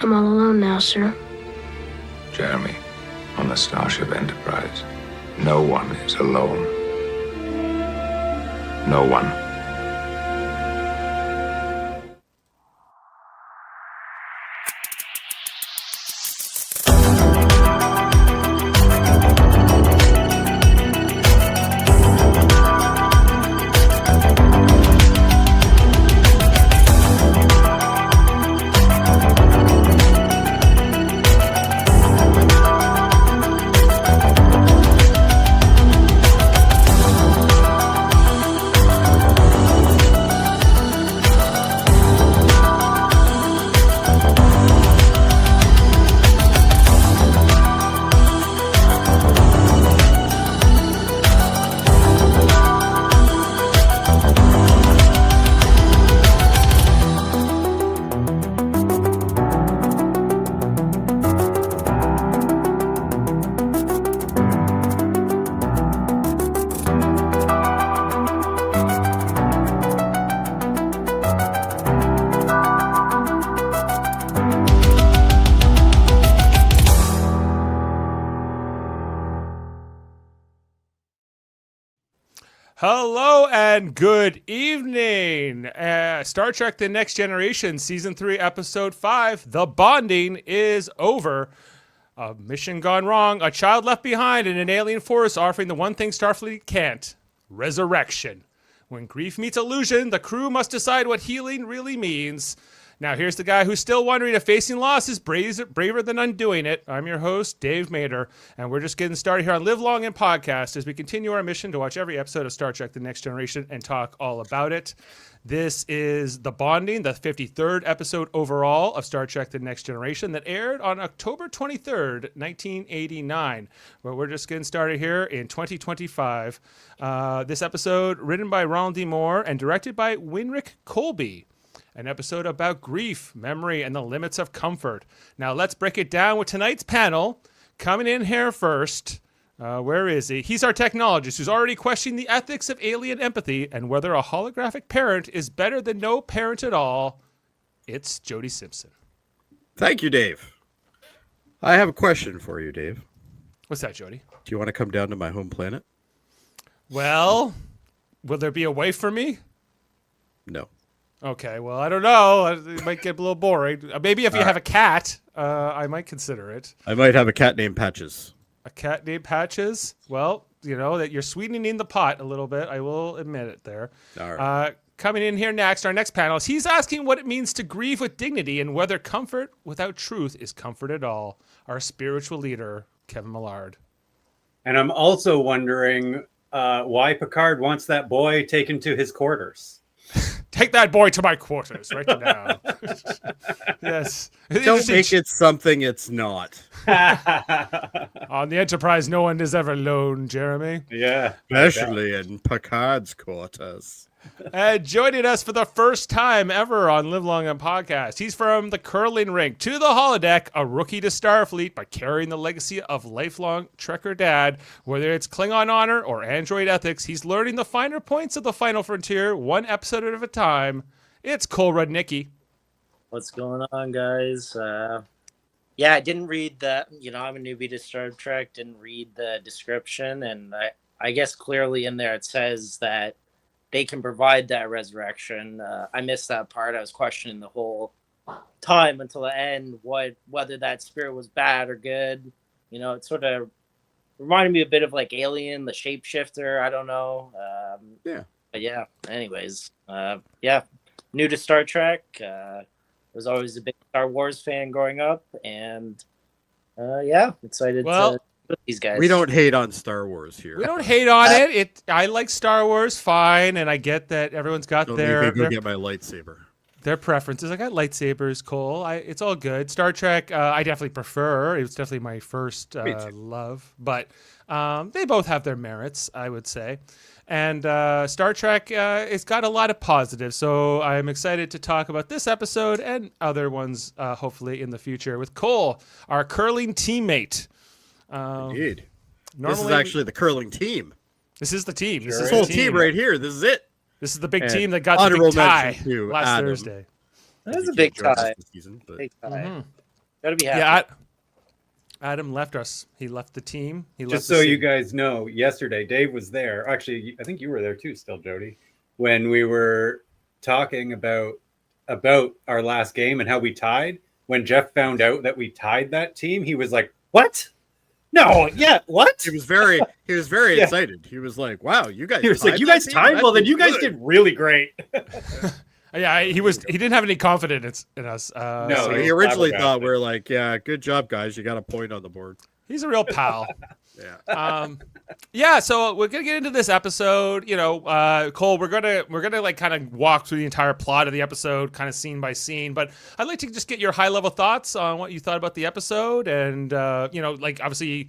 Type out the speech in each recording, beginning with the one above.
I'm all alone now, sir. Jeremy, on the Starship Enterprise, no one is alone. No one. Hello and good evening. Star Trek The Next Generation, Season 3, Episode 5, The Bonding is over. A mission gone wrong, a child left behind, and an alien force offering the one thing Starfleet can't, resurrection. When grief meets illusion, the crew must decide what healing really means. Now here's the guy who's still wondering if facing loss is braver than undoing it. I'm your host, Dave Mader, and we're just getting started here on Live Long and Podcast as we continue our mission to watch every episode of Star Trek The Next Generation and talk all about it. This is The Bonding, the 53rd episode overall of Star Trek The Next Generation that aired on October 23rd, 1989. But we're just getting started here in 2025. This episode written by Ronald D. Moore and directed by Winrick Colby. An episode about grief, memory, and the limits of comfort. Now let's break it down with tonight's panel. Coming in here first, where is he? He's our technologist who's already questioning the ethics of alien empathy and whether a holographic parent is better than no parent at all. It's Jody Simpson. Thank you, Dave. I have a question for you, Dave. What's that, Jody? Do you want to come down to my home planet? Well, will there be a wife for me? No. Okay, well, I don't know. It might get a little boring. Maybe if you have a cat, I might consider it. I might have a cat named Patches. A cat named Patches? Well, you know, that you're sweetening the pot a little bit. I will admit it there. All right. Coming in here next, our next panelist, he's asking what it means to grieve with dignity and whether comfort without truth is comfort at all. Our spiritual leader, Kevin Millard. And I'm also wondering why Picard wants that boy taken to his quarters. Take that boy to my quarters right now. Yes. Don't make it something it's not. On the Enterprise, no one is ever alone, Jeremy. Yeah. Especially in Picard's quarters. Joining us for the first time ever on Live Long and Podcast. He's from the curling rink to the holodeck, a rookie to Starfleet, but carrying the legacy of lifelong Trekker dad. Whether it's Klingon honor or android ethics, he's learning the finer points of the final frontier, one episode at a time. It's Cole Rudnicki. What's going on, guys? Yeah, I didn't read that. You know, I'm a newbie to Star Trek. Didn't read the description, and I guess clearly in there it says that they can provide that resurrection. I missed that part. I was questioning the whole time until the end whether that spirit was bad or good. You know, it sort of reminded me a bit of like Alien, the shapeshifter. I don't know. Yeah. But yeah, anyways. Yeah, new to Star Trek. Was always a big Star Wars fan growing up. And yeah, excited to these guys. We don't hate on Star Wars here. We don't hate on it. I like Star Wars fine, and I get that everyone's got their get my lightsaber. Their preferences. I got lightsabers, Cole. It's all good. Star Trek, I definitely prefer. It was definitely my first love, but they both have their merits, I would say. And Star Trek, it's got a lot of positives, so I'm excited to talk about this episode and other ones, hopefully in the future, with Cole, our curling teammate. Indeed. This is actually the curling team. This is the team. This is the whole team right here. This is it. This is the big team that got the big tie last Thursday. That was a big tie. Season, Big tie. Gotta be happy. Yeah, Adam left us. He left the team. He left Just the so you city. guys know, yesterday Dave was there. Actually, I think you were there too, still, Jody, when we were talking about our last game and how we tied. When Jeff found out that we tied that team, he was like, "What? No, yeah, what?" He was very Yeah. excited. He was like, "Wow, you guys!" He was like, tied "You that guys team? tied? That Well, then team's you guys good." did really great." Yeah, he didn't have any confidence in us. No, So so he originally flabbergasted. thought we are like, "Yeah, good job, guys. You got a point on the board." he's a real pal. Yeah. Yeah, so we're gonna get into this episode. You know, Cole, we're gonna like kind of walk through the entire plot of the episode, kind of scene by scene. But I'd like to just get your high level thoughts on what you thought about the episode, and you know, like obviously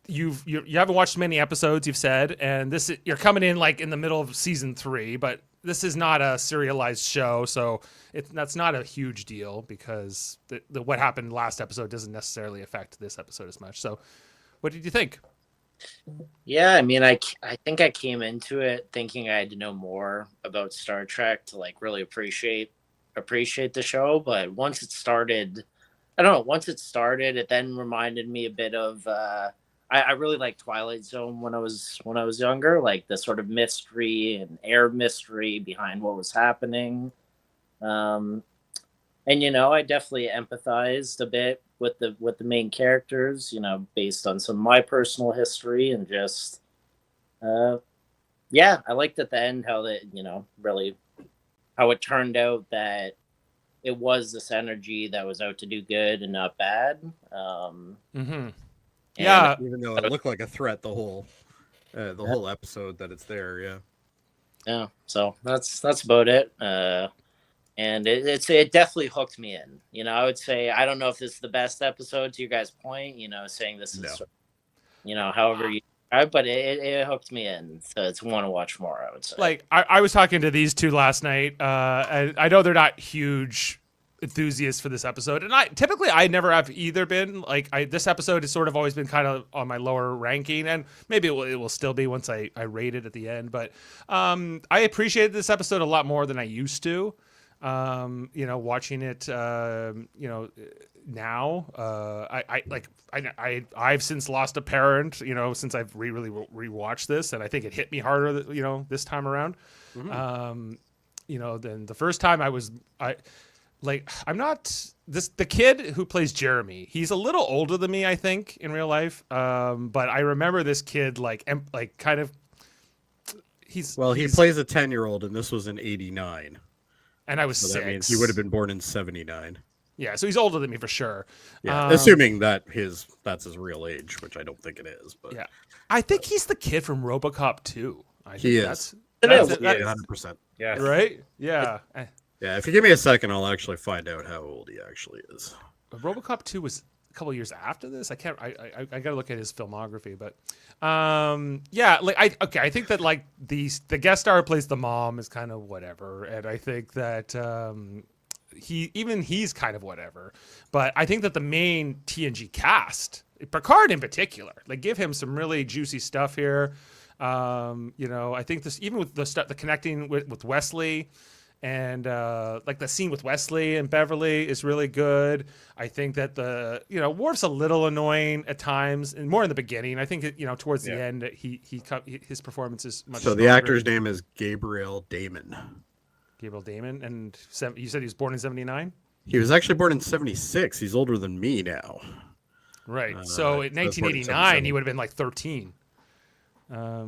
you haven't watched many episodes, you've said, and you're coming in like in the middle of season 3, but this is not a serialized show, so that's not a huge deal because what happened last episode doesn't necessarily affect this episode as much. So, what did you think? Yeah, I mean, I think I came into it thinking I had to know more about Star Trek to like really appreciate the show. But once it started, I don't know. Once it started, it then reminded me a bit of. I really liked Twilight Zone when I was younger, like the sort of mystery and air mystery behind what was happening. And you know, I definitely empathized a bit with the main characters, you know, based on some of my personal history and just yeah, I liked at the end how that, you know, really how it turned out that it was this energy that was out to do good and not bad. Mm-hmm. And Yeah, Even though it looked like a threat the whole episode that it's there. Yeah. yeah, so that's about it. And it definitely hooked me in. You know, I would say I don't know if this is the best episode to your guys' point. You know, saying this is, No. you know, however you, but it hooked me in. So it's want to watch more. I would say. like I was talking to these two last night. And I know they're not huge enthusiasts for this episode, and I never have either been. Like this episode has sort of always been kind of on my lower ranking, and maybe it will still be once I rate it at the end. But I appreciated this episode a lot more than I used to. You know, watching it, you know, now, I've since lost a parent, you know, since I've really rewatched this, and I think it hit me harder, you know, this time around. Mm-hmm. You know, than the first time I'm not the kid who plays Jeremy. He's a little older than me, I think, in real life. But I remember this kid kind of. He plays a 10-year-old, and this was in '89. And I was So 6. that means he would have been born in '79. Yeah, so he's older than me for sure. Yeah, assuming that that's his real age, which I don't think it is. But Yeah, I think he's the kid from RoboCop 2. He is. That's yeah, 100%. Yeah. right. Yeah, Yeah, if you give me a second, I'll actually find out how old he actually is. RoboCop 2 was a couple years after this. I can't. I gotta look at his filmography, but yeah, like I think that like the guest star who plays the mom is kind of whatever, and I think that he's kind of whatever, but I think that the main TNG cast, Picard in particular, like give him some really juicy stuff here. You know, I think this even with the connecting with Wesley. And like the scene with Wesley and Beverly is really good. I think that Worf's a little annoying at times, and more in the beginning. I think towards the end his performance is much. So stronger. the actor's name is Gabriel Damon. Gabriel Damon, and you said he was born in '79. He was actually born in '76. He's older than me now. Right. So in I was born in 1989, he 77. would have been like 13.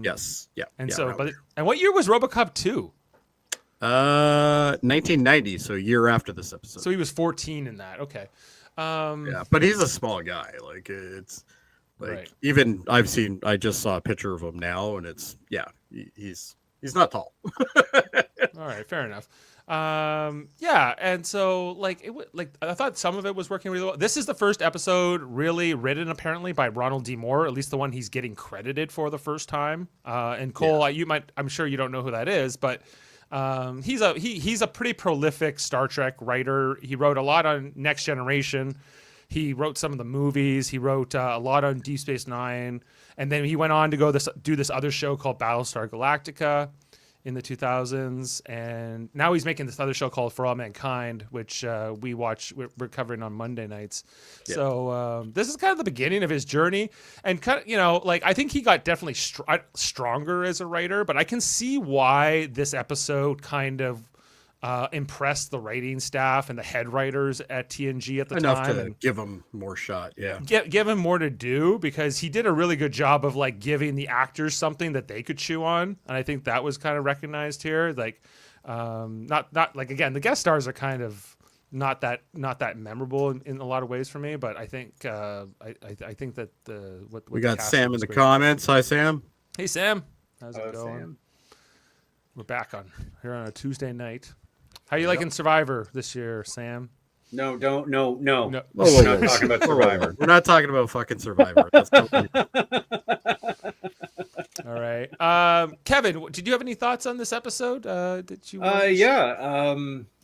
Yes. Yeah. And yeah, so, around and what year was RoboCop 2? there. 1990. So a year after this episode. So he was 14 in that. Okay. Yeah, but he's a small guy. Like it's like Right. even I just saw a picture of him now, and it's he's not tall. All right, fair enough. Yeah, and so I thought some of it was working really well. This is the first episode really written apparently by Ronald D. Moore, at least the one he's getting credited for the first time. And Cole, I'm sure you don't know who that is, but he's a pretty prolific Star Trek writer. He wrote a lot on Next Generation. He wrote some of the movies. He wrote a lot on Deep Space Nine, and then he went on to do this other show called Battlestar Galactica. in the 2000s, and now he's making this other show called For All Mankind, which we're covering on Monday nights. Yeah. So this is kind of the beginning of his journey, and kind of, like, I think he got definitely stronger as a writer, but I can see why this episode kind of impressed the writing staff and the head writers at TNG at the enough time, to give him more shot. Yeah, give him more to do, because he did a really good job of like giving the actors something that they could chew on, and I think that was kind of recognized here. Like, not like, again, the guest stars are kind of not that memorable in a lot of ways for me, but I think I think that what we the got cast Sam in was the great. comments. Hi, Sam. Hey Sam, how's it Oh, going? Sam. We're back here on a Tuesday night. How you liking Survivor this year, Sam? No. No. Whoa, We're not talking about Whoa, whoa, whoa. Survivor. We're not talking about fucking Survivor. That's totally... All right. Kevin, did you have any thoughts on this episode? Did you? Yeah.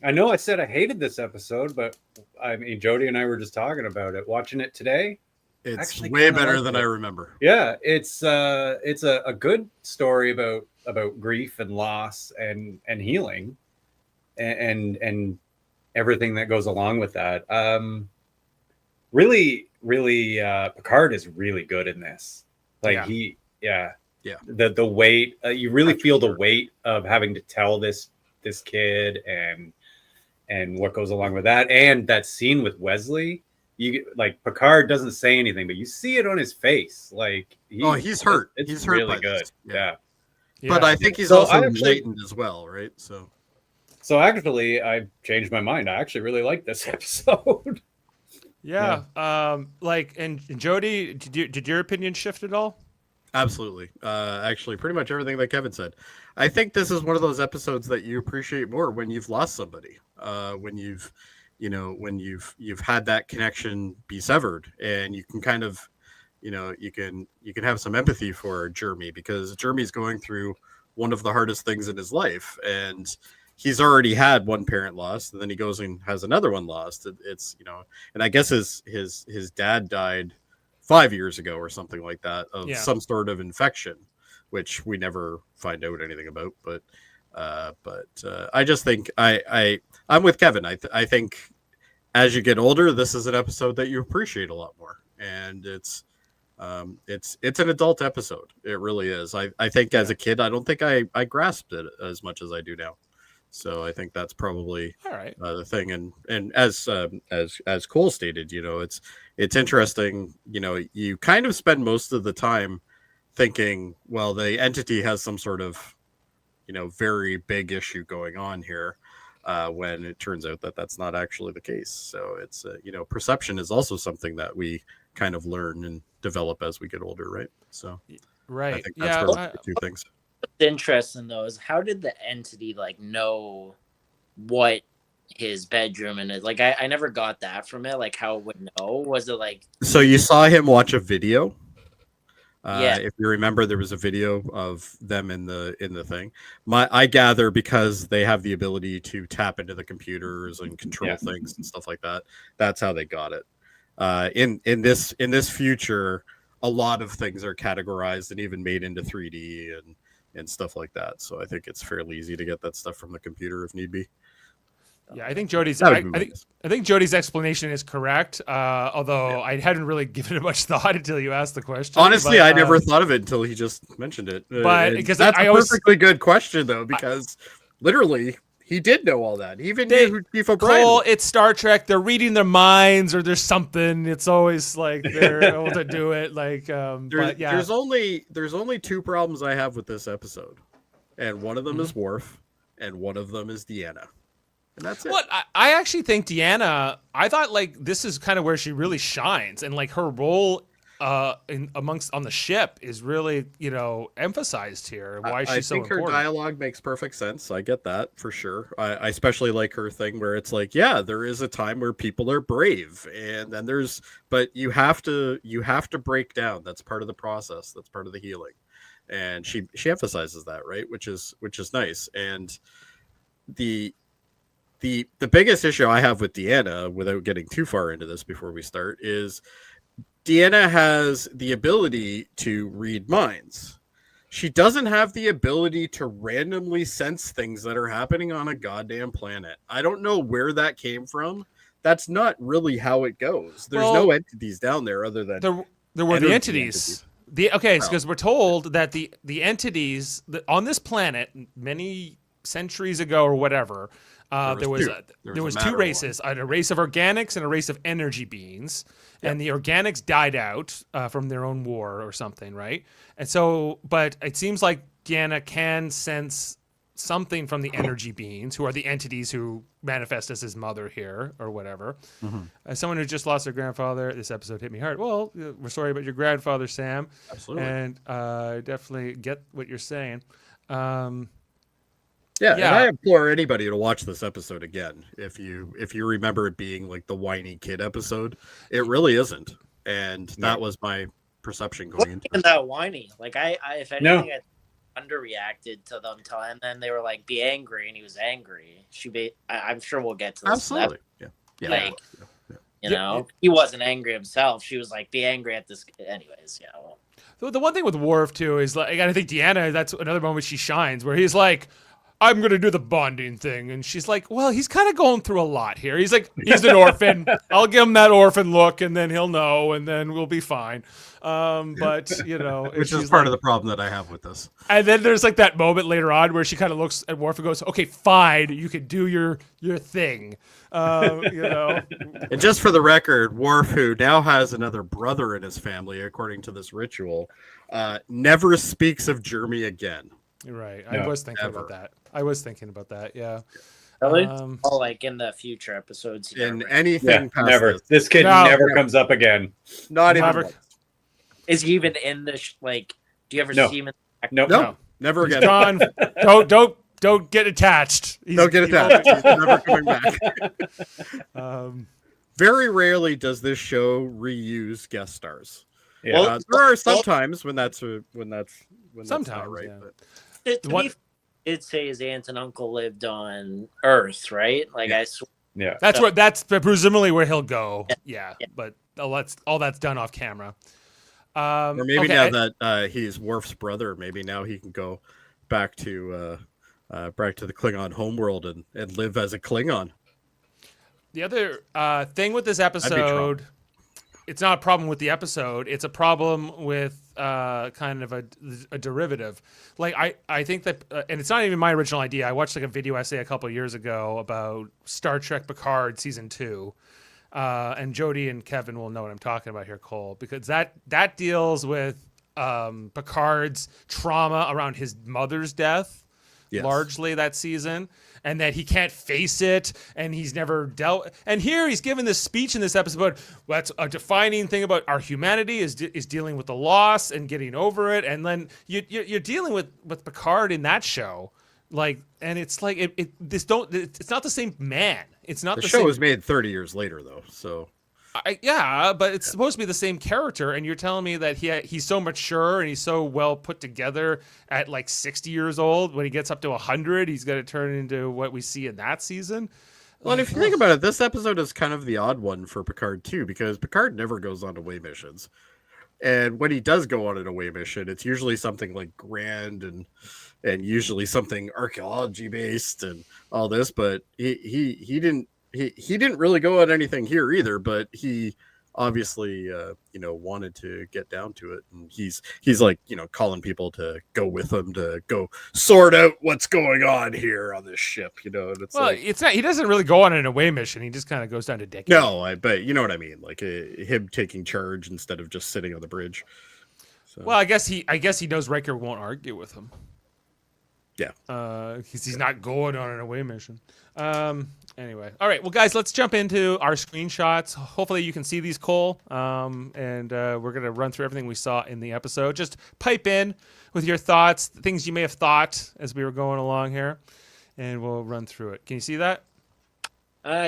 I know I said I hated this episode, but I mean, Jody and I were just talking about it. Watching it today, It's actually way kinda better liked than it. I remember. Yeah, it's a good story about grief and loss and healing, and everything that goes along with that. Really, Picard is really good in this. Like, Yeah. the weight, you really That's feel sure. the weight of having to tell this kid and what goes along with that, and that scene with Wesley. Like, Picard doesn't say anything, but you see it on his face. Like, He's hurt. It's He's hurt really by good. this. Yeah. But I think he's So also I actually- enlightened as well, right? So actually, I changed my mind. I actually really like this episode. Yeah. And Jody, did your opinion shift at all? Absolutely. Actually, pretty much everything that Kevin said. I think this is one of those episodes that you appreciate more when you've lost somebody, when you've had that connection be severed, and you can kind of, you can have some empathy for Jeremy, because Jeremy's going through one of the hardest things in his life, and he's already had one parent lost, and then he goes and has another one lost. It's and I guess his dad died 5 years ago or something like that of some sort of infection, which we never find out anything about. But I just think I'm with Kevin. I think as you get older, this is an episode that you appreciate a lot more, and it's an adult episode. It really is. I think as a kid, I don't think I grasped it as much as I do now. So I think that's probably All right. the thing. And as Cole stated, it's interesting. You kind of spend most of the time thinking, well, the entity has some sort of, very big issue going on here, when it turns out that that's not actually the case. So it's, perception is also something that we kind of learn and develop as we get older, right? So Right. I think that's really I- the two things. What's interesting though is, how did the entity like know what his bedroom and like I never got that from it. Like, how it would know? Was it like, So you saw him watch a video. Yeah. If you remember, there was a video of them in the thing. I gather because they have the ability to tap into the computers and control things and stuff like that. That's how they got it. In this future, a lot of things are categorized and even made into 3D and stuff like that. So I think it's fairly easy to get that stuff from the computer if need be. Yeah, I think Jody's. That would I be my think guess. I think Jody's explanation is correct. Although I hadn't really given it much thought until you asked the question. Honestly, but, I never thought of it until he just mentioned it. But And because that's I a always- perfectly good question though, because literally he did know all that. He even knew who Chief O'Brien Cole, was. it's Star Trek. They're reading their minds, or there's something. It's always like they're able to do it. Like, but yeah, There's only two problems I have with this episode, and one of them is Worf, and one of them is Deanna, and that's it. What I actually think Deanna, I thought like this is kind of where she really shines, and like her role amongst on the ship is really emphasized here. Why she's so I think her important. dialogue makes perfect sense. I get that for sure. I especially like her thing where it's like, yeah, there is a time where people are brave, and then but you have to break down. That's part of the process. That's part of the healing, and she emphasizes that, right, which is nice. And the biggest issue I have with Deanna, without getting too far into this before we start, is Deanna has the ability to read minds, She doesn't have the ability to randomly sense things that are happening on a goddamn planet. I don't know where that came from. That's not really how it goes. There's no entities down there other than there were the energy entities. Because we're told that the entities on this planet many centuries ago or whatever, there was two races, a race of organics and a race of energy beings. Yep. And the organics died out from their own war or something, right? And so, but it seems like Deanna can sense something from the energy beings, who are the entities who manifest as his mother here or whatever. Mm-hmm. As someone who just lost their grandfather, this episode hit me hard. Well, we're sorry about your grandfather, Sam. Absolutely. And I definitely get what you're saying. And I implore anybody to watch this episode again. If you remember it being like the whiny kid episode, it really isn't. And that was my perception going into it. That whiny. Like I if anything, I underreacted to them and then they were like, "Be angry," and he was angry. I'm sure we'll get to this. Absolutely. You know, he wasn't angry himself. She was like, "Be angry at this." Anyways, yeah. Well. The one thing with Worf too is like, I think Deanna, that's another moment she shines, where he's like, I'm going to do the bonding thing. And she's like, well, he's kind of going through a lot here. He's like, he's an orphan. I'll give him that orphan look and then he'll know and then we'll be fine. But, you know. Which is part of the problem that I have with this. And then there's like that moment later on where she kind of looks at Worf and goes, okay, fine. You can do your thing. You know. And just for the record, Worf, who now has another brother in his family, according to this ritual, never speaks of Jeremy again. You're right. No, I was thinking about that. Yeah. Really? Like in the future episodes. In anything past never. This kid never comes up again. Not even once. Is he even in the like? Do you ever see him? No, never again. John, don't get attached. Don't get attached. He's never coming back. Very rarely does this show reuse guest stars. Yeah. Well, there are sometimes when that's not right. Yeah. But. He did say his aunt and uncle lived on Earth, right? Like I swear. Yeah, that's presumably where he'll go. Yeah. But all that's done off camera. Or maybe now that he's Worf's brother, maybe now he can go back to the Klingon homeworld and live as a Klingon. The other thing with this episode, it's not a problem with the episode. It's a problem with kind of a derivative. Like I think that, and it's not even my original idea. I watched like a video essay a couple of years ago about Star Trek Picard season 2. And Jody and Kevin will know what I'm talking about here, Cole, because that deals with Picard's trauma around his mother's death, largely that season, and that he can't face it, and he's never dealt. And here he's given this speech in this episode. That's a defining thing about our humanity is dealing with the loss and getting over it. And then you're dealing with Picard in that show. Like, and it's like it's not the same man. It's not the show was made 30 years later though. So but it's supposed to be the same character, and you're telling me that he's so mature and he's so well put together at like 60 years old. When he gets up to 100, he's going to turn into what we see in that season. Well, and if you think about it, this episode is kind of the odd one for Picard too, because Picard never goes on away missions, and when he does go on an away mission, it's usually something like grand and usually something archaeology based and all this. But he didn't really go on anything here either. But he obviously wanted to get down to it, and he's like calling people to go with him to go sort out what's going on here on this ship. And it's it's not. He doesn't really go on an away mission. He just kind of goes down to decade. No, but you know what I mean. Like him taking charge instead of just sitting on the bridge. So. Well, I guess he knows Riker won't argue with him. Yeah. Because he's not going on an away mission. Anyway. All right. Well, guys, let's jump into our screenshots. Hopefully you can see these, Cole. And we're going to run through everything we saw in the episode. Just pipe in with your thoughts, things you may have thought as we were going along here. And we'll run through it. Can you see that? Yeah. I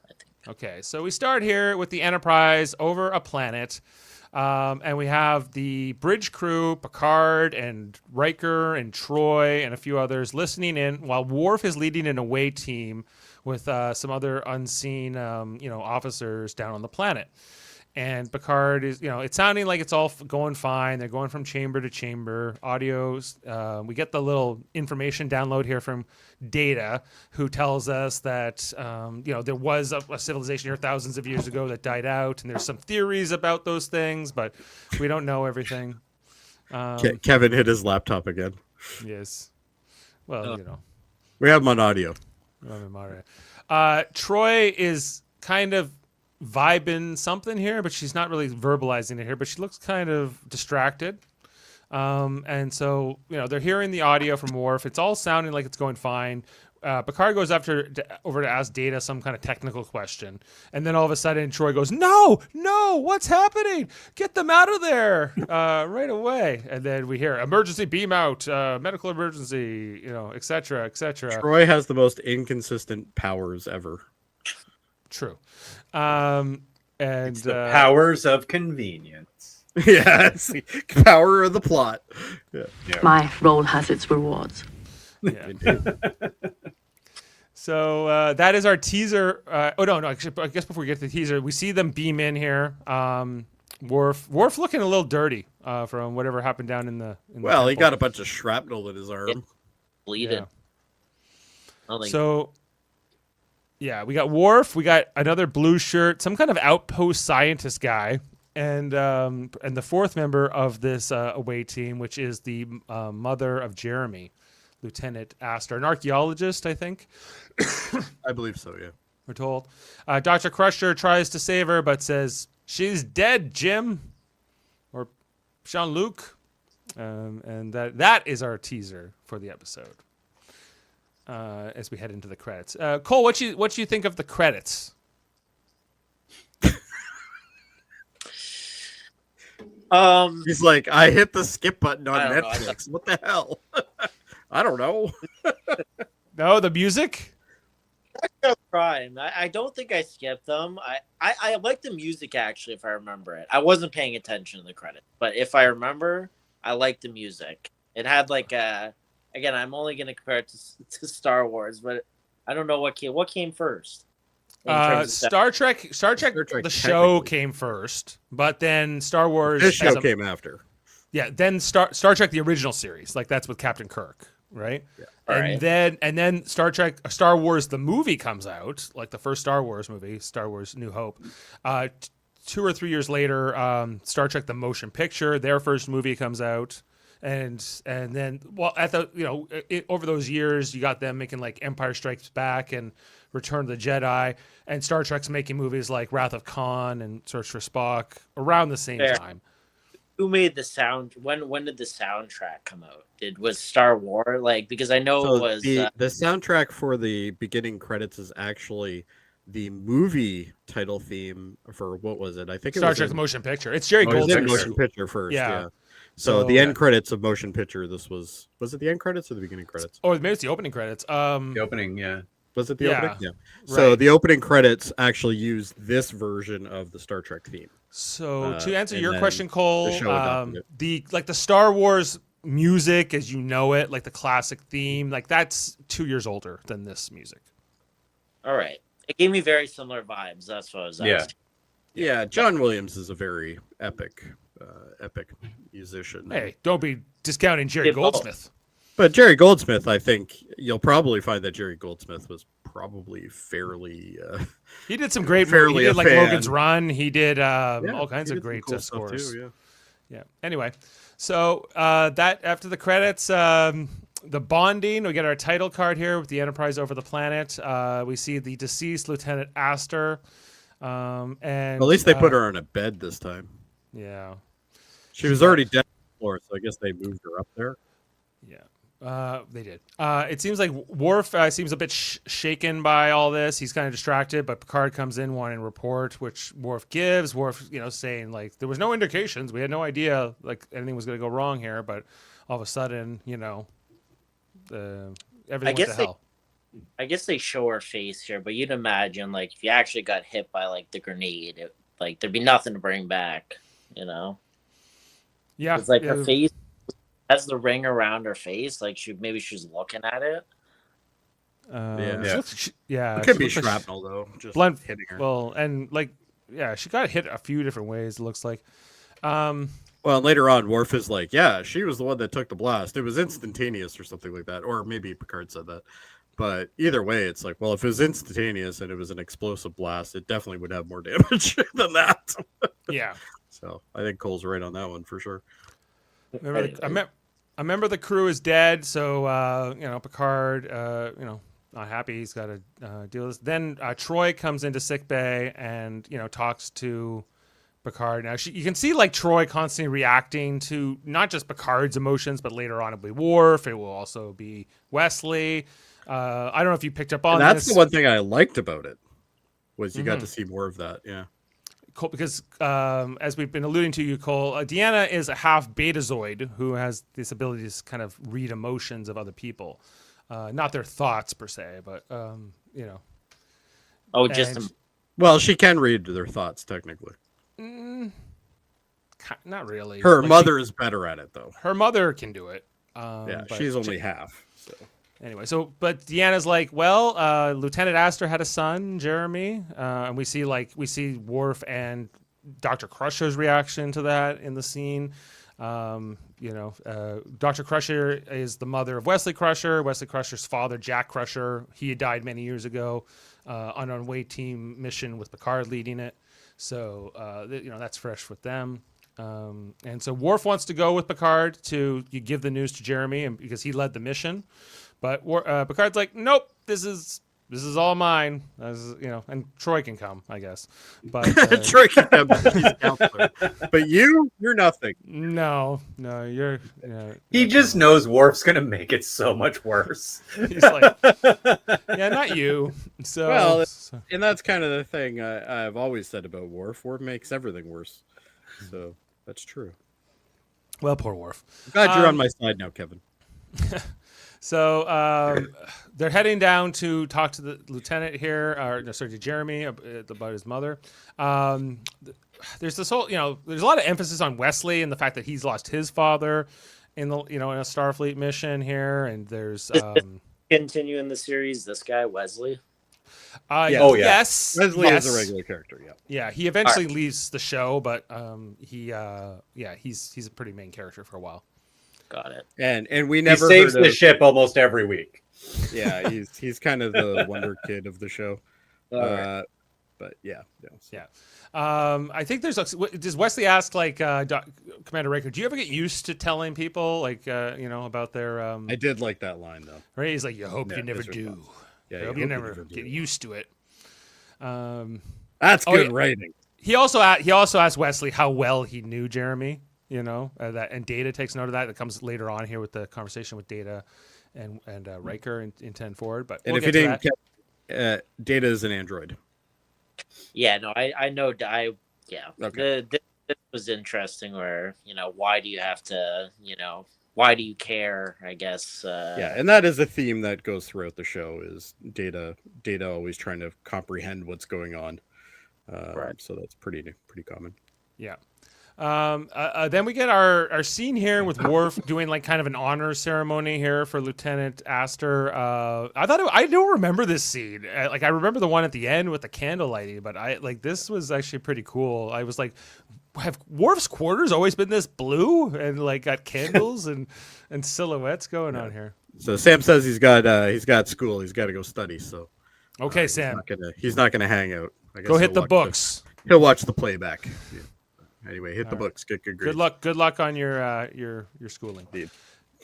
think. Okay. So we start here with the Enterprise over a planet. And we have the bridge crew, Picard and Riker and Troy and a few others listening in while Worf is leading an away team with some other unseen, officers down on the planet. And Picard is, it's sounding like it's all going fine. They're going from chamber to chamber. Audios. We get the little information download here from Data, who tells us that, there was a civilization here thousands of years ago that died out. And there's some theories about those things, but we don't know everything. Kevin hit his laptop again. Yes. Well, We have him on audio. Troy is kind of vibing something here, but she's not really verbalizing it here, but she looks kind of distracted. And so, they're hearing the audio from Worf. It's all sounding like it's going fine. Picard goes over to ask Data some kind of technical question. And then all of a sudden, Troy goes, no, what's happening? Get them out of there right away. And then we hear emergency beam out, medical emergency, et cetera, et cetera. Troy has the most inconsistent powers ever. True. And It's the powers of convenience. Yeah, it's the power of the plot. Yeah. My role has its rewards. Yeah. So that is our teaser. Actually, I guess before we get to the teaser, we see them beam in here. Worf looking a little dirty from whatever happened down in the. Well, he got a bunch of shrapnel in his arm. Bleeding. Yeah. So. Yeah, we got Worf. We got another blue shirt, some kind of outpost scientist guy, and the fourth member of this away team, which is the mother of Jeremy, Lieutenant Astor, an archaeologist, I think. I believe so. Yeah, we're told. Dr. Crusher tries to save her, but says she's dead, Jim, or Jean-Luc, and that is our teaser for the episode. As we head into the credits, Cole, what you think of the credits? He's like, I hit the skip button on Netflix. What the hell? I don't know. No, the music. Prime. I don't think I skipped them. I like the music actually, if I remember it. I wasn't paying attention to the credits, but if I remember, I like the music. It had like a. Again, I'm only going to compare it to Star Wars, but I don't know what came first. Star Trek, the show came first, but then Star Wars. This show came after. Yeah, then Star Trek, the original series, like that's with Captain Kirk, right? Yeah. And then Star Wars, the movie comes out, like the first Star Wars movie, Star Wars: New Hope. 2 or 3 years later, Star Trek: The Motion Picture, their first movie comes out. And then at the over those years you got them making like Empire Strikes Back and Return of the Jedi, and Star Trek's making movies like Wrath of Khan and Search for Spock around the same time. Who made the sound? When did the soundtrack come out? Was Star Wars because I know it was the soundtrack for the beginning credits is actually the movie title theme for what was it? I think Star Trek: The Motion Picture. It's Jerry Goldsmith's Motion Picture first. Yeah. So the end credits of Motion Picture, was it the end credits or the beginning credits? Oh, maybe it's the opening credits. The opening, yeah. Was it the opening? Yeah. So the opening credits actually used this version of the Star Trek theme. So to answer your question, Cole, the Star Wars music as you know it, like the classic theme, like that's 2 years older than this music. All right. It gave me very similar vibes. That's what I was asking. Yeah, John Williams is a very epic musician. Hey, don't be discounting Jerry Goldsmith. But Jerry Goldsmith, I think you'll probably find that Jerry Goldsmith was probably fairly. He did some great movies. He did like Logan's Run. He did all kinds of great cool scores. Too, yeah. Anyway, so that after the credits, the bonding. We get our title card here with the Enterprise over the planet. We see the deceased Lieutenant Astor. And at least they put her on a bed this time. Yeah. She was already dead on the floor, so I guess they moved her up there. Yeah, they did. It seems like Worf seems a bit shaken by all this. He's kind of distracted, but Picard comes in wanting a report, which Worf gives. Worf, saying like there was no indications. We had no idea like anything was going to go wrong here, but all of a sudden, everything went to hell. I guess they show her face here, but you'd imagine like if you actually got hit by like the grenade, there'd be nothing to bring back. Yeah, it's like her face has the ring around her face, like she's looking at it. Yeah. Yeah, It could she be looks like shrapnel though, just blunt. hitting her. Well, and like, yeah, she got hit a few different ways. It looks like. Well, later on, Worf is like, "Yeah, she was the one that took the blast. It was instantaneous, or something like that." Or maybe Picard said that. But either way, it's like, well, if it was instantaneous and it was an explosive blast, it definitely would have more damage than that. Yeah. So I think Cole's right on that one for sure. I remember the crew is dead, so Picard, not happy. He's got to deal with this. Then Troy comes into sickbay and talks to Picard. Now you can see like Troy constantly reacting to not just Picard's emotions, but later on it'll be Worf. It will also be Wesley. I don't know if you picked up on And that's this. the one thing I liked about it was you got to see more of that. Yeah. Cole, because as we've been alluding to, Cole, Deanna is a half betazoid who has this ability to kind of read emotions of other people, not their thoughts per se, but Oh, just Well, she can read their thoughts technically. not really. Her Like, mother is better at it though. her mother can do it. Yeah, but she's only half. So. Anyway, but Deanna's like, well, Lieutenant Astor had a son, Jeremy, and we see Worf and Dr. Crusher's reaction to that in the scene. Dr. Crusher is the mother of Wesley Crusher. Wesley Crusher's father, Jack Crusher, he had died many years ago on an away team mission with Picard leading it. So that's fresh with them. And so Worf wants to go with Picard to give the news to Jeremy, and because he led the mission. But Picard's like, nope, this is all mine. And Troy can come, I guess. But Troy can come. He's a counselor. But you're nothing. No, you're. He just knows Worf's gonna make it so much worse. He's like, yeah, not you. So Well, and that's kind of the thing I've always said about Worf. Worf makes everything worse. So that's true. well, poor Worf. I'm glad you're on my side now, Kevin. So they're heading down to talk to the lieutenant here, to Jeremy about his mother. There's this whole, there's a lot of emphasis on Wesley and the fact that he's lost his father in the, in a Starfleet mission here, and there's continue the series. This guy Wesley. Yes, Wesley yes. is a regular character. Yeah. Yeah, he eventually leaves the show, but he's a pretty main character for a while. Got it. And we He never saves heard the of, ship almost every week. Yeah, he's kind of the wonder kid of the show. Right. But yeah. I think does Wesley ask Commander Riker, do you ever get used to telling people about their I did like that line though. right? He's like, you hope you never his do. response. Yeah, I hope you never get used to it. That's good yeah. writing. He also asked Wesley how well he knew Jeremy, that, and Data takes note of that. That comes later on here with the conversation with Data and Riker in 10 forward. But And we'll if you get to didn't that. Data is an android. Yeah, no, I know. Okay. This was interesting. Where why do you have to? Why do you care? I guess. Yeah, and that is a theme that goes throughout the show. Is Data always trying to comprehend what's going on. Right. So that's pretty common. Yeah. Then we get our scene here with Worf doing kind of an honor ceremony here for Lieutenant Astor. I don't remember this scene. I remember the one at the end with the candle lighting, but this was actually pretty cool. I was like, have Worf's quarters always been this blue and got candles and silhouettes going on here? So Sam says he's got school. He's got to go study. So Okay, Sam, he's not gonna hang out. I guess go hit he'll the watch books. He'll watch the playback. Yeah. Anyway, hit the books. Get good grades. Good luck on your schooling. Indeed.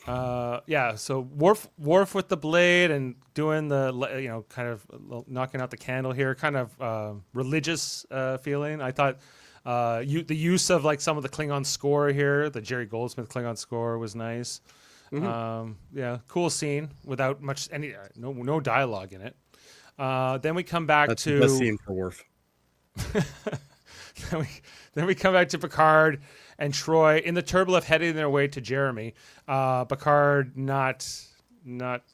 So Worf with the blade and doing the kind of knocking out the candle here, kind of religious feeling. I thought the use of some of the Klingon score here, the Jerry Goldsmith Klingon score was nice. Mm-hmm. Cool scene without much no dialogue in it. Then we come back That's to the best scene for Worf. Then we come back to Picard and Troy in the turbolift heading their way to Jeremy. Picard not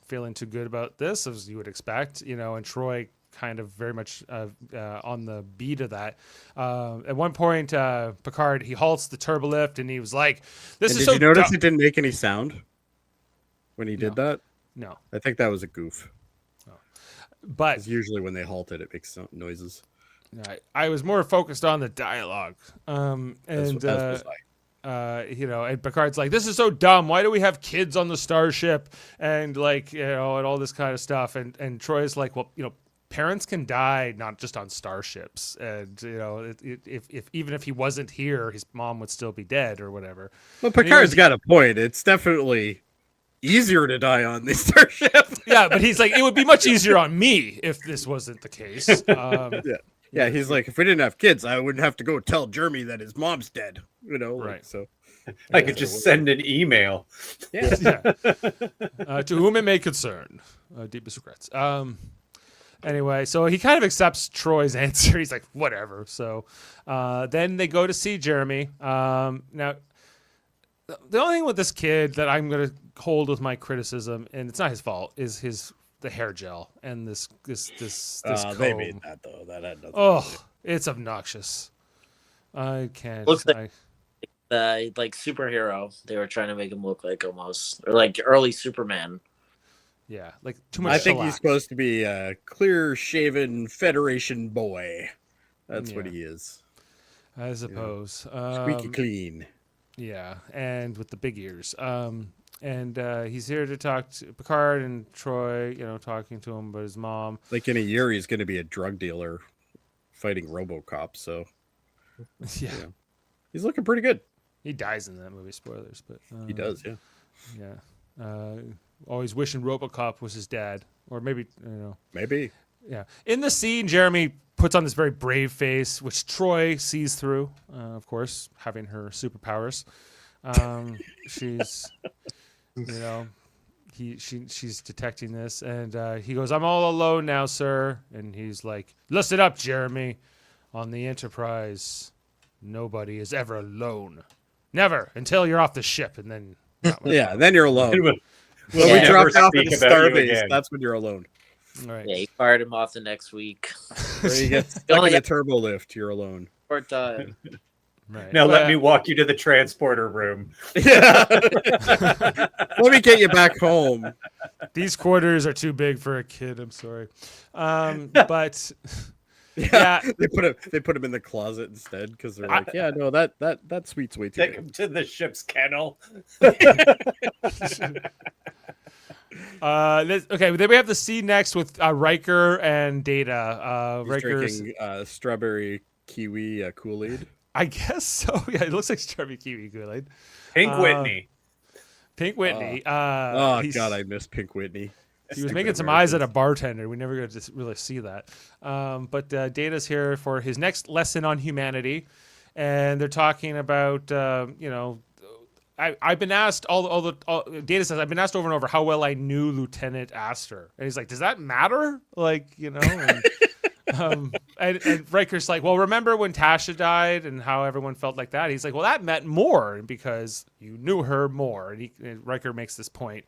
feeling too good about this, as you would expect, and Troy kind of very much on the beat of that. At one point, Picard, he halts the turbolift and he was like, "This is so." Did you notice it didn't make any sound when he did that? No. I think that was a goof. But Because usually when they halt it, it makes noises. I was more focused on the dialogue. And As was and Picard's like, this is so dumb. Why do we have kids on the starship? And like, and all this kind of stuff. And Troy's like, well, parents can die not just on starships. And, if even if he wasn't here, his mom would still be dead or whatever. But Picard's got a point. It's definitely easier to die on the starship. Yeah, but he's like, it would be much easier on me if this wasn't the case. Yeah, he's like, if we didn't have kids, I wouldn't have to go tell Jeremy that his mom's dead. Right. So I could just send an email. Yeah. To whom it may concern. Deepest regrets. Anyway, so he kind of accepts Troy's answer. He's like, whatever. So then they go to see Jeremy. Now, the only thing with this kid that I'm going to hold with my criticism, and it's not his fault, is the hair gel and this comb. they made that though. That had nothing. Oh, it's obnoxious. I can't. Looks like superhero. They were trying to make him look like almost or like early Superman. Yeah, like too much. I think shellac. he's supposed to be a clear-shaven Federation boy. That's what he is. I suppose. Squeaky clean. Yeah, and with the big ears. And he's here to talk to Picard and Troy, talking to him about his mom. Like in a year, he's going to be a drug dealer fighting RoboCop. So, Yeah. He's looking pretty good. He dies in that movie, spoilers. But He does, yeah. Yeah. Always wishing RoboCop was his dad. Or maybe, Maybe. Yeah. In the scene, Jeremy puts on this very brave face, which Troy sees through, of course, having her superpowers. She's... she's detecting this, and he goes, "I'm all alone now, sir." And he's like, "Listen up, Jeremy. On the Enterprise, nobody is ever alone. Never until you're off the ship, and then then you're alone. When We'll we never drop off at speak the about you starbase, again. that's when you're alone. All right. Yeah, he fired him off the next week. When you get stuck only in a have- turbo lift, you're alone. Short time. Right. Now let me walk you to the transporter room. Yeah. Let me get you back home. These quarters are too big for a kid. I'm sorry, but yeah, they put him in the closet instead because they're like, no, that suite's way too Take big. him to the ship's kennel. Okay, then we have the scene next with Riker and Data. He's Riker's drinking strawberry kiwi Kool-Aid. I guess so. Yeah, it looks like strawberry kiwi Kool-Aid. Pink Whitney. Pink Whitney. God, I miss Pink Whitney. He was making some eyes at a bartender. We never got to really see that. But Data's here for his next lesson on humanity, and they're talking about I've been asked Data says I've been asked over and over how well I knew Lieutenant Astor, and he's like, does that matter? And Riker's like, well, remember when Tasha died and how everyone felt like that? He's like, well, that meant more because you knew her more. And Riker makes this point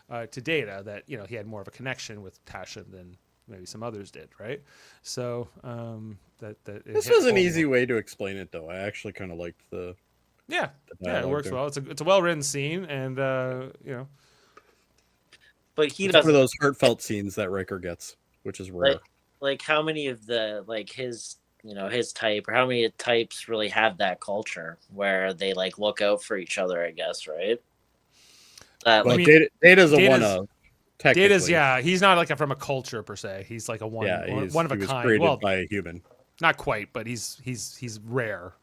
to Data that he had more of a connection with Tasha than maybe some others did, right? So This was an easy way to explain it, though. I actually kind of liked the it works there. well. It's a well written scene, and But he It's doesn't one of those heartfelt scenes that Riker gets, which is rare. like how many of the his his type or how many types really have that culture where they look out for each other, I guess, right? Data's a one of. Data's he's not from a culture per se. He's like a one of a he was kind. created Well, by a human. not quite, but he's rare.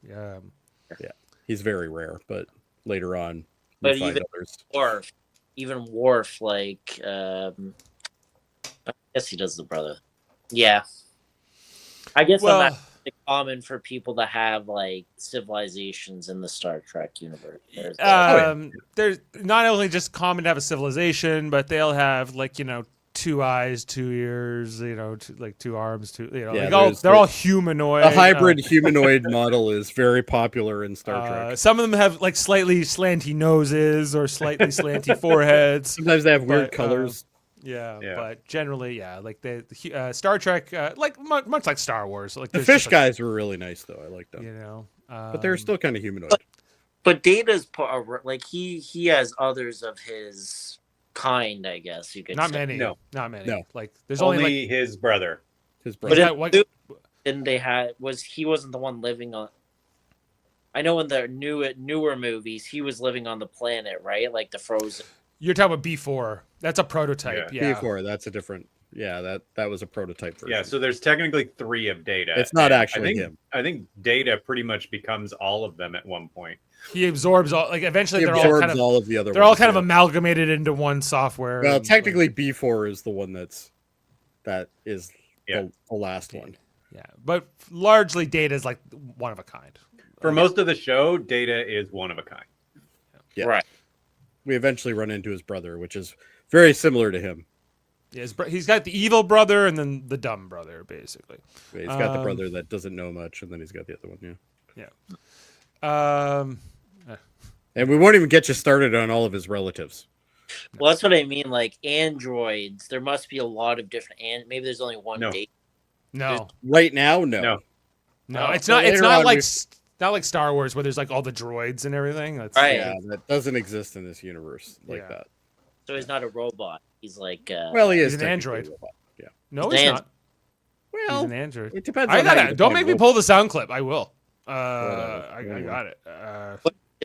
He's very rare, but later on, But we find others. Even Worf, I guess he does the brother. Yeah, I guess that's common for people to have civilizations in the Star Trek universe. There's not only just common to have a civilization, but they'll have two eyes, two ears, two arms, they're all humanoid. A hybrid humanoid model is very popular in Star Trek. Some of them have slightly slanty noses or slightly slanty foreheads. Sometimes they have weird colors. But generally, the Star Trek, much like Star Wars, the fish guys were really nice, though. I liked them. But they're still kind of humanoid. But Data's he has others of his kind, I guess you could Not say. many. No. Not many. No. Like there's Only only like his brother. His But brother. Yeah, in what- the new- didn't they had was he wasn't the one living on? I know in the newer movies he was living on the planet, right? Like the Frozen. you're talking about B4. That's a prototype. Yeah. Before that's a different. Yeah, that was a prototype version. Yeah, so there's technically 3 of Data. It's not and actually him. I think Data pretty much becomes all of them at one point. He absorbs all. Like eventually, He they're all absorbs kind of all of the other. they're all ones, kind of yeah. amalgamated into one software. Well, and, technically, B4 is the one that is Yeah. the last one. yeah, but largely Data is like one of a kind. For most of the show, Data is one of a kind. Yeah. Right. We eventually run into his brother, which is very similar to him. Yeah, he's got the evil brother and then the dumb brother, basically. He's got the brother that doesn't know much, and then he's got the other one. Yeah. Yeah. And we won't even get you started on all of his relatives. Well, that's what I mean. Like androids, there must be a lot of different. And maybe there's only one No. date. No, Right now, no. No. it's So not. It's later not on like we- not like Star Wars where there's like all the droids and everything. That's, Right. Yeah, that doesn't exist in this universe like Yeah. that. So he's not a robot. He's like. Well, he is He's an technically android. a robot. Yeah. No, He's he's an not. He's Well, an android. it depends. I on got how you it. Don't define make me robot. pull the sound clip. I will. Whatever. I got it. an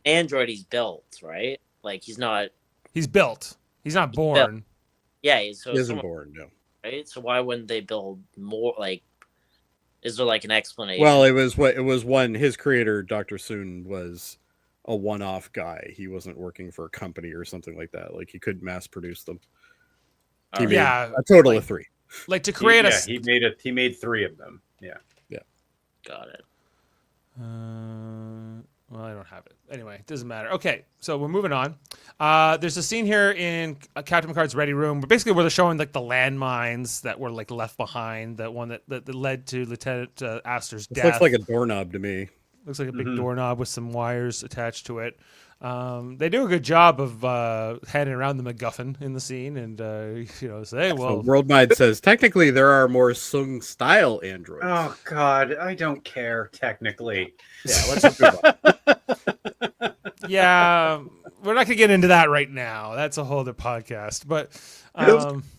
android. He's built, right? Like he's not. He's built. He's not born. Yeah. So He isn't someone, born. No. right? So why wouldn't they build more? Like, is there like an explanation? Well, it was one. His creator, Dr. Soon, was a one-off guy. He wasn't working for a company or something like that. Like he couldn't mass produce them. He made Yeah, a total like- of 3. Like to create he made 3 of them. Yeah. Got it. Well, I don't have it. Anyway, it doesn't matter. Okay, so we're moving on. There's a scene here in Captain Picard's ready room, but basically where they're showing like the landmines that were like left behind, that one that led to Lieutenant Astor's This death. looks like a doorknob to me. Looks like a big doorknob with some wires attached to it. They do a good job of handing around the MacGuffin in the scene, and say, So well, Worldwide says technically there are more Sung style androids. Oh God, I don't care technically. Yeah, let's move on. yeah, we're not gonna get into that right now. That's a whole other podcast. But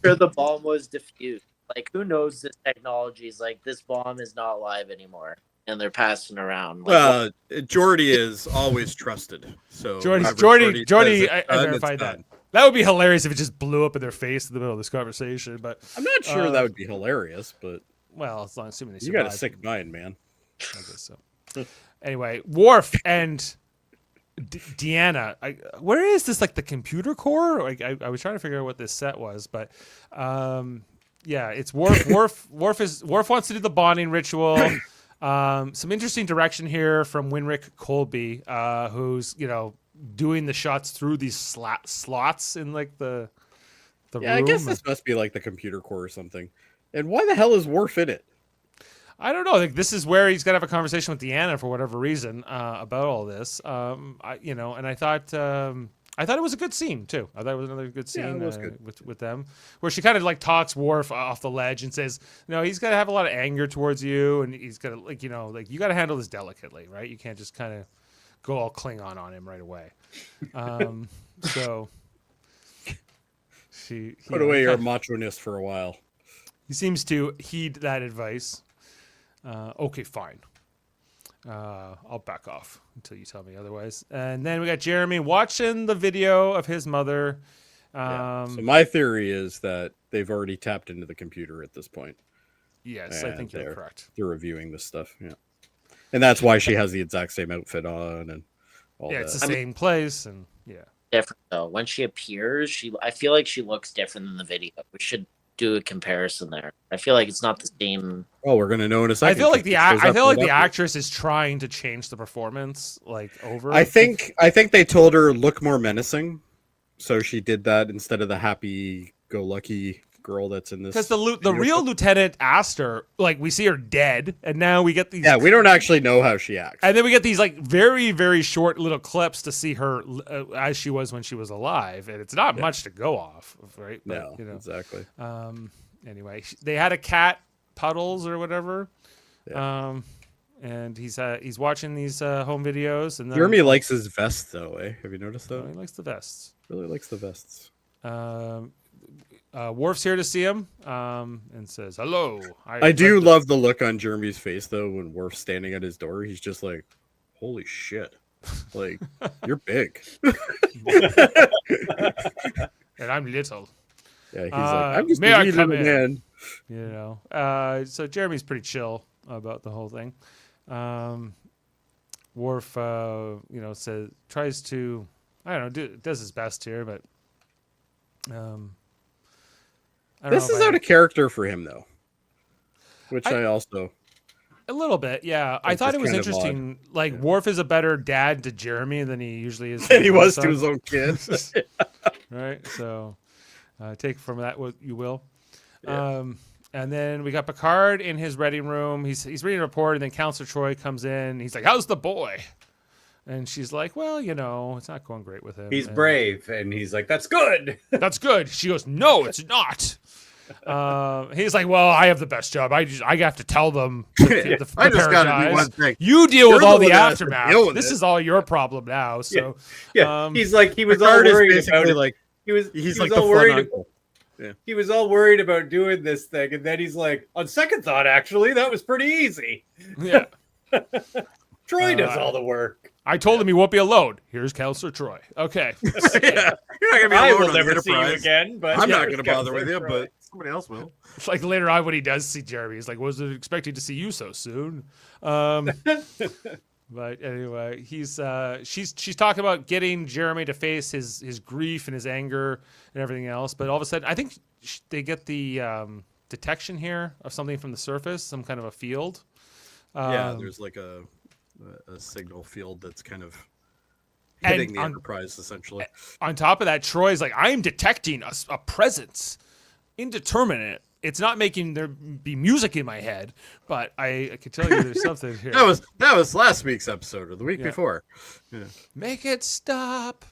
Sure, the bomb was defused. Like, who knows this technology is like this bomb is not alive anymore, and they're passing around. Like, Well, Jody is always trusted. So Jordy, whenever Jordy, says it's I done, it's verified that. done. That would be hilarious if it just blew up in their face in the middle of this conversation. But I'm not sure that would be hilarious, but well, as long as assuming they you got a survive. sick mind, man. I guess so. Anyway, Worf and Deanna. Where is this? Like the computer core? Like I was trying to figure out what this set was, but yeah, it's Worf. Worf wants to do the bonding ritual. Some interesting direction here from Winrick Colby, who's doing the shots through these slots in like the Yeah, room. I guess this must be like the computer core or something. And why the hell is Worf in it? I don't know. Like this is where he's got to have a conversation with Deanna for whatever reason about all this. And I thought it was a good scene too. I thought it was another good scene Yeah, it was good. with them, where she kind of like talks Worf off the ledge and says, "No, he's got to have a lot of anger towards you, and he's got to like you got to handle this delicately, right? You can't just kind of go all Klingon on him right away." So he Put away your macho-ness for a while. He seems to heed that advice. Okay, fine. I'll back off until you tell me otherwise. And then we got Jeremy watching the video of his mother. So my theory is that they've already tapped into the computer at this point. Yes, I And think you're correct. They're reviewing this stuff, yeah. And that's why she has the exact same outfit on and all Yeah, that. it's the same place, and yeah. different though. When she appears, I feel like she looks different in the video. We should do a comparison there. I feel like it's not the same. Oh, we're gonna know in a I second. feel like because it shows up in actress is trying to change the performance like over. I think they told her look more menacing, so she did that instead of the happy-go-lucky girl that's in this. because the real Lieutenant Astor, like we see her dead, and now we get these. Yeah, we don't actually know how she acts. And then we get these like very, very short little clips to see her as she was when she was alive, and it's not much to go off of, right? No, But, exactly. Anyway, they had a cat, Puddles or whatever, Yeah. and he's watching these home videos. And then, Jeremy likes his vest, though. Eh? Have you noticed Oh, that? he likes the vests. Really likes the vests. Worf's here to see him and says, hello. I do love the look on Jeremy's face, though, when Worf's standing at his door. He's just like, holy shit. Like, you're big. And I'm little. Yeah, he's like, I'm just may a I wee come little in? man. You know, so Jeremy's pretty chill about the whole thing. Worf, tries to, I don't know, does his best here, but I don't This know is if out of character for him, though. Which I also... a little bit, yeah. I thought it was interesting. Like, Worf is a better dad to Jeremy than he usually is. Than he was to his own kids. Right? So, take from that what you will. Yeah. And then we got Picard in his reading room. He's reading a report, and then Counselor Troy comes in. He's like, how's the boy? And she's like, well, you know, it's not going great with him. He's brave. And he's like, that's good. That's good. She goes, no, it's not. He's like, well, I have the best job. I have to tell them the I just got to do guys. one thing. You deal with You're all the the one that has to aftermath. deal with This it. is all your problem now. So Yeah. He's like, he was Picard all is worried basically about it. like, He's like all the worried. fun uncle. Yeah. He was all worried about doing this thing, and then he's like, on second thought, actually, that was pretty easy. yeah, Troy does all the work. I told him he won't be alone. Here's Counselor Troy. Okay. Yeah. You're not going to be I alone will on the never see you Enterprise. again, but I'm not yeah, going to bother with you, Troy. but somebody else will. It's like later on when he does see Jeremy, he's like, wasn't expecting to see you so soon. But anyway, she's talking about getting Jeremy to face his grief and his anger and everything else. But all of a sudden, I think they get the detection here of something from the surface, some kind of a field. Yeah, there's like a signal field that's kind of hitting the Enterprise, essentially. On top of that, Troy's like, I am detecting a presence, indeterminate. It's not making there be music in my head, but I can tell you there's something here. That was last week's episode or the week before. Yeah. Make it stop.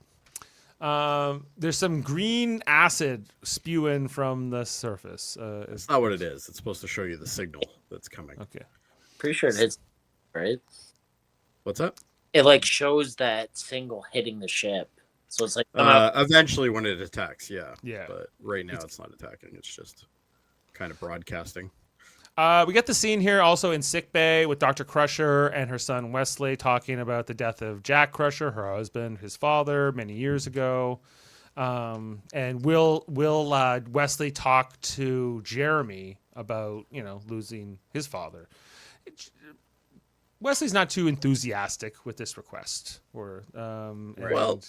There's some green acid spewing from the surface. It's not what it is. It's supposed to show you the signal that's coming. Okay. Pretty sure it hits, right? What's that? It like shows that single hitting the ship. So it's like Eventually when it attacks, yeah. Yeah. But right now it's not attacking. It's just kind of broadcasting. We get the scene here also in sickbay with Dr. Crusher and her son Wesley talking about the death of Jack Crusher, her husband, his father, many years ago. And will Wesley talk to Jeremy about, losing his father? Wesley's not too enthusiastic with this request. Well,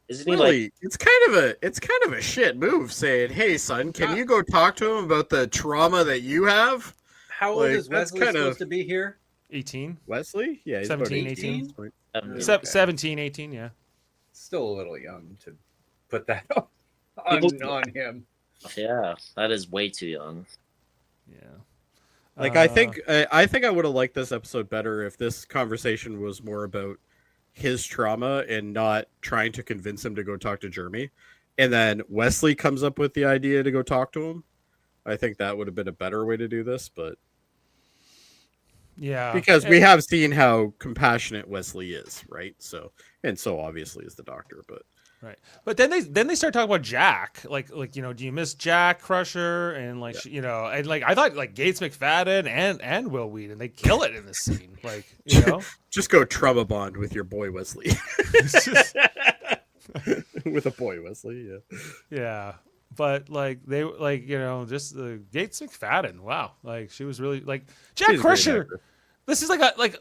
isn't he really, like it's kind of a shit move saying, "Hey, son, can you go talk to him about the trauma that you have?" How old is Wesley supposed to be here? 18. Wesley? Yeah, he's 17, about 18. 18? 17, 18, yeah. Still a little young to put that on him. Yeah, that is way too young. Yeah. Like I think I would have liked this episode better if this conversation was more about his trauma and not trying to convince him to go talk to Jeremy. And then Wesley comes up with the idea to go talk to him. I think that would have been a better way to do this, but yeah, because we have seen how compassionate Wesley is, right? So obviously is the doctor, but right. But then they start talking about Jack, like do you miss Jack Crusher and and like I thought like Gates McFadden and Will Wheaton, they kill it in this scene, just go trauma bond with your boy Wesley. With a boy Wesley, yeah. But like they just the Gates McFadden, wow, like she was really like Jack Crusher. This is like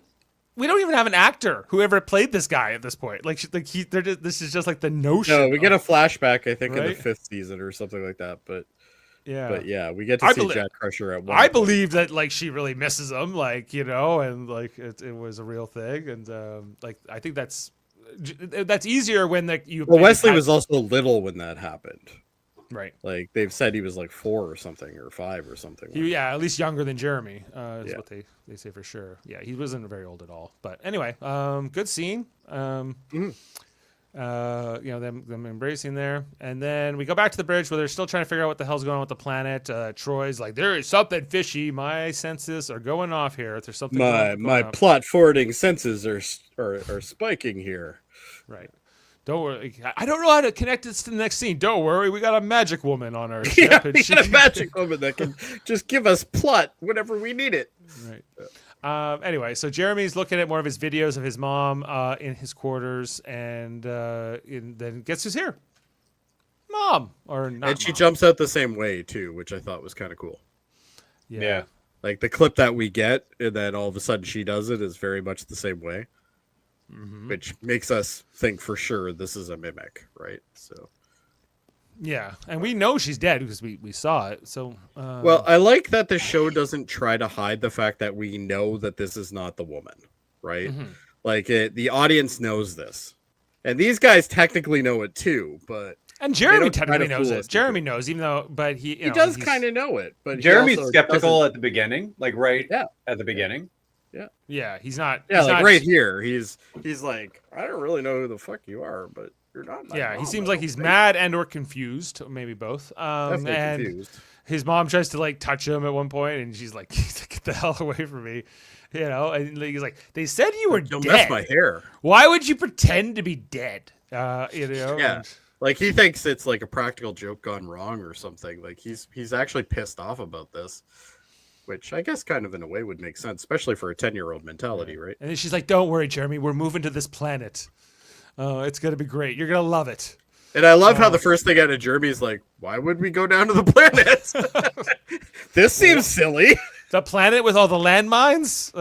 we don't even have an actor who ever played this guy at this point. This is just like the notion. No, we get a flashback, I think, in the 5th season or something like that. But yeah, we get to see Jack Crusher at one. I believe that like she really misses him, and like it was a real thing, and I think that's easier when you. Well, Wesley was also little when that happened. Right. Like they've said he was like 4 or something or 5 or something. At least younger than Jeremy is what they say for sure. Yeah, he wasn't very old at all. But anyway, good scene. Them embracing there. And then we go back to the bridge where they're still trying to figure out what the hell's going on with the planet. Troy's like, there is something fishy. My senses are going off here. There's something my plot forwarding senses are spiking here. Right. Don't worry. I don't know how to connect this to the next scene. Don't worry. We got a magic woman on our ship. Yeah, and we she got a can- magic woman that can just give us plot whenever we need it. Right. Anyway, so Jeremy's looking at more of his videos of his mom in his quarters, and then guess who's here? Mom, or not? And she Mom. jumps out the same way too, which I thought was kind of cool. Yeah. Like the clip that we get, and then all of a sudden she does it is very much the same way, which makes us think for sure this is a mimic, right? So, Yeah, and we know she's dead because we saw it. So, well, I like that the show doesn't try to hide the fact that we know that this is not the woman, right? Like the audience knows this, and these guys technically know it too, but. And Jeremy don't try technically to knows fool it. us Jeremy into knows, even though, but he does kind of know it. But Jeremy's he also skeptical doesn't- at the beginning, like at the beginning. Yeah, he's not. Yeah, he's like not, right here, he's like, I don't really know who the fuck you are, but you're not. My Yeah, he mom, seems I like don't he's think." mad and or confused, or maybe both. Definitely And confused. his mom tries to like touch him at one point, and she's like, "Get the hell away from me," And he's like, "They said you were You'll dead. mess my hair. Why would you pretend to be dead?" Yeah. and- Like he thinks it's like a practical joke gone wrong or something. Like he's actually pissed off about this, which I guess kind of in a way would make sense, especially for a 10-year-old mentality, right? And then she's like, "Don't worry, Jeremy. We're moving to this planet. It's gonna be great. You're gonna love it." And I love how the first thing out of Jeremy is like, why would we go down to the planet? This seems silly. The planet with all the landmines?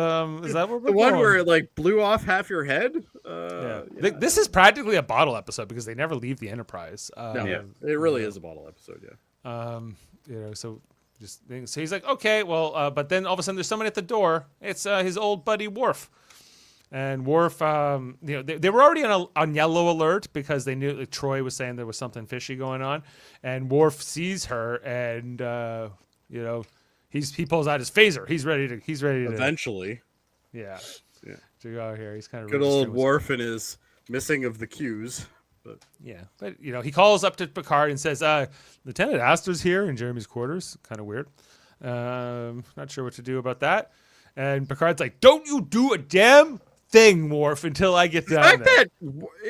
Is that where we're The one going? where it like blew off half your head? Yeah. This is practically a bottle episode because they never leave the Enterprise. No, Yeah. it really is a bottle episode, yeah. So he's like, okay, well, but then all of a sudden there's someone at the door. It's his old buddy Worf. And Worf, they were already on yellow alert because they knew that Troy was saying there was something fishy going on. And Worf sees her, and he pulls out his phaser. He's ready to. Eventually. Yeah. To go here. He's kind of Good old Worf and his missing of the cues. But Yeah, but he calls up to Picard and says, "Lieutenant Astor's here in Jeremy's quarters." Kind of weird. Not sure what to do about that. And Picard's like, "Don't you do a damn thing, Worf, until I get down there."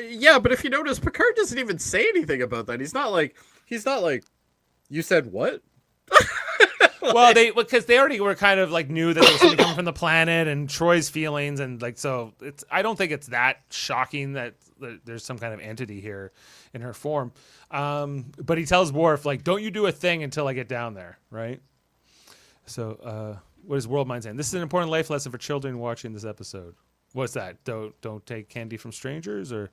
Yeah, but if you notice, Picard doesn't even say anything about that. He's not like, you said what? Well, because they already were kind of like knew that there was something coming from the planet and Troy's feelings, and like so. I don't think it's that shocking that there's some kind of entity here in her form. But he tells Worf like, "Don't you do a thing until I get down there," right? So, what is World Mind saying? This is an important life lesson for children watching this episode. What's that? Don't take candy from strangers, or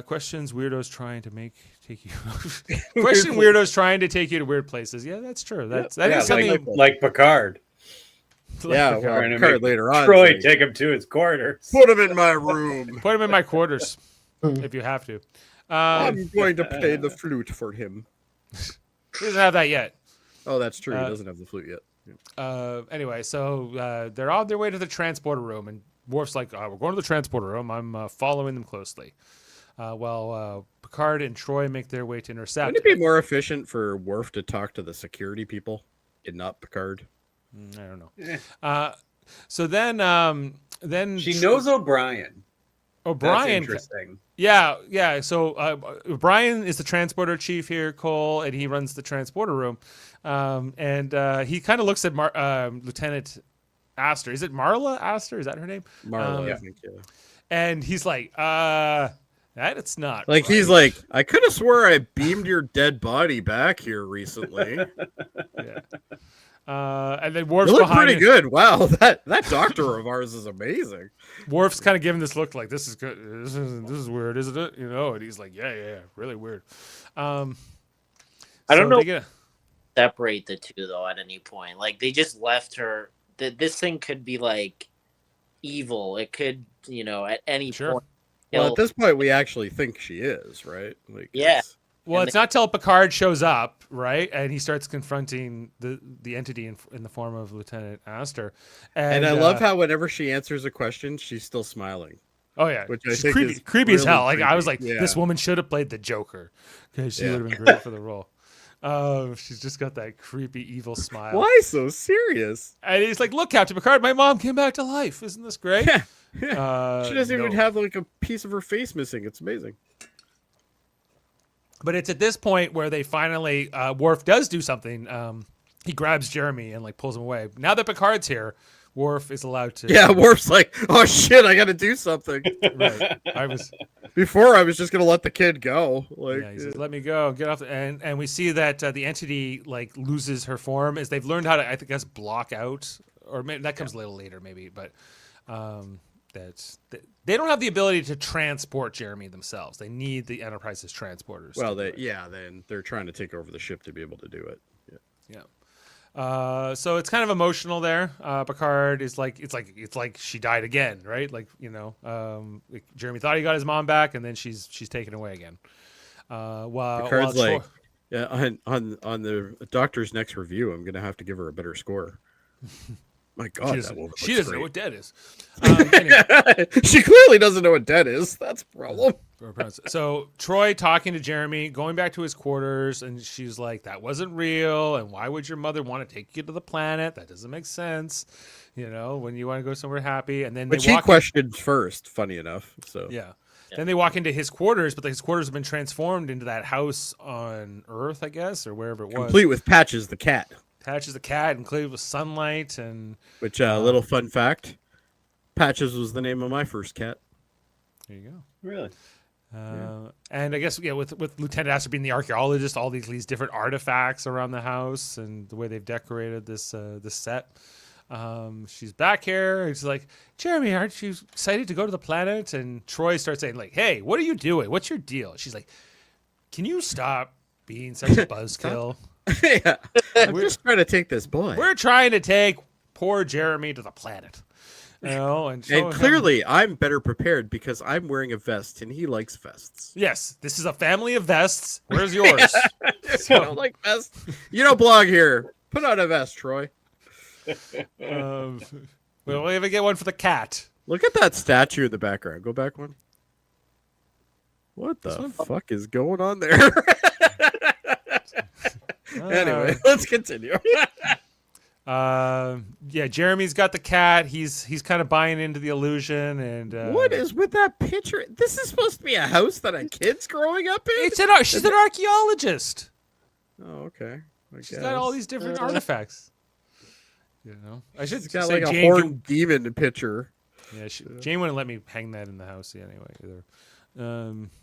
questions weirdos trying to take you. Question weirdos trying to take you to weird places. Yeah, that's true. That is something like Picard. Yeah, Picard. well, Trying to Picard make later on. Troy like, take him to his quarters. Put him in my room. Put him in my quarters if you have to. I'm going to play the flute for him. He doesn't have that yet. Oh, that's true. He doesn't have the flute yet. Anyway, so they're on their way to the transporter room, and Worf's like, "We're going to the transporter room. I'm following them closely." While Picard and Troy make their way to intercept. Wouldn't it be more efficient for Worf to talk to the security people and not Picard? I don't know. So then She knows O'Brien. That's O'Brien. interesting. Yeah. So O'Brien is the transporter chief here, Cole, and he runs the transporter room. And he kind of looks at Lieutenant Astor. Is it Marla Astor? Is that her name? Marla, I think, yeah. And he's like, it's not. Like, right. he's like, I could have swore I beamed your dead body back here recently. Yeah. And then Worf's You look behind pretty him. good. Wow, that doctor of ours is amazing. Worf's kind of giving this look like, this is good. This is weird, isn't it? And he's like, yeah, really weird. I don't know. they get- Separate the two though at any point. Like they just left her. This thing could be like evil. It could, at any Sure. point. Well, kill- at this point, we actually think she is, right? Like, Yeah. it's- Well, And it's not till Picard shows up, right? And he starts confronting the entity in the form of Lieutenant Astor. And I love how whenever she answers a question, she's still smiling. Oh yeah, which I she's think creepy, is creepy as really hell. Like I was like, creepy. this Yeah. woman should have played the Joker because she Yeah. would have been great for the role. She's just got that creepy, evil smile. Why so serious? And he's like, "Look, Captain Picard, my mom came back to life. Isn't this great?" Yeah. She doesn't even no. have like a piece of her face missing. It's amazing. But it's at this point where they finally, Worf does do something. He grabs Jeremy and like pulls him away. Now that Picard's here, Worf is allowed to. Yeah, Worf's like, oh shit, I got to do something. Right. Before I was just gonna let the kid go. Like, Yeah, he says, "Let me go, get off." And we see that the entity like loses her form as they've learned how to, I think, guess block out, or maybe that comes a little later, maybe. But they don't have the ability to transport Jeremy themselves. They need the Enterprise's transporters. well, then they're trying to take over the ship to be able to do it. Yeah. So it's kind of emotional there. Picard is like, it's like she died again, right? Like, like Jeremy thought he got his mom back, and then she's taken away again. Picard's like, yeah, on the doctor's next review, I'm gonna have to give her a better score. My God, she doesn't know what dead is. She clearly doesn't know what dead is. That's a problem. So Troy talking to Jeremy, going back to his quarters, and she's like, "That wasn't real, and why would your mother want to take you to the planet? That doesn't make sense, when you want to go somewhere happy." And then but she questioned first, funny enough. So yeah. Then they walk into his quarters, but his quarters have been transformed into that house on Earth, I guess, or wherever it was. Complete with Patches the cat. Patches the cat, included with sunlight and. Which little fun fact: Patches was the name of my first cat. There you go. Really? And I guess with Lieutenant Astor being the archaeologist, all these different artifacts around the house and the way they've decorated this set. She's back here. It's like, Jeremy, aren't you excited to go to the planet? And Troy starts saying like, "Hey, what are you doing? What's your deal?" She's like, "Can you stop being such a buzzkill?" Yeah, I'm just trying to take this boy. We're trying to take poor Jeremy to the planet. And clearly I'm better prepared because I'm wearing a vest and he likes vests. Yes, this is a family of vests. Where's yours? I don't like vests. You don't belong here. Put on a vest, Troy. We'll even get one for the cat. Look at that statue in the background. Go back one. What the fuck is going on there? Anyway, let's continue. Yeah, Jeremy's got the cat. He's kind of buying into the illusion. And what is with that picture? This is supposed to be a house that a kid's growing up in. She's an archaeologist. Oh, okay. She's got all these different artifacts. I should got say like a Jane horned demon picture. Yeah, Jane wouldn't let me hang that in the house anyway either.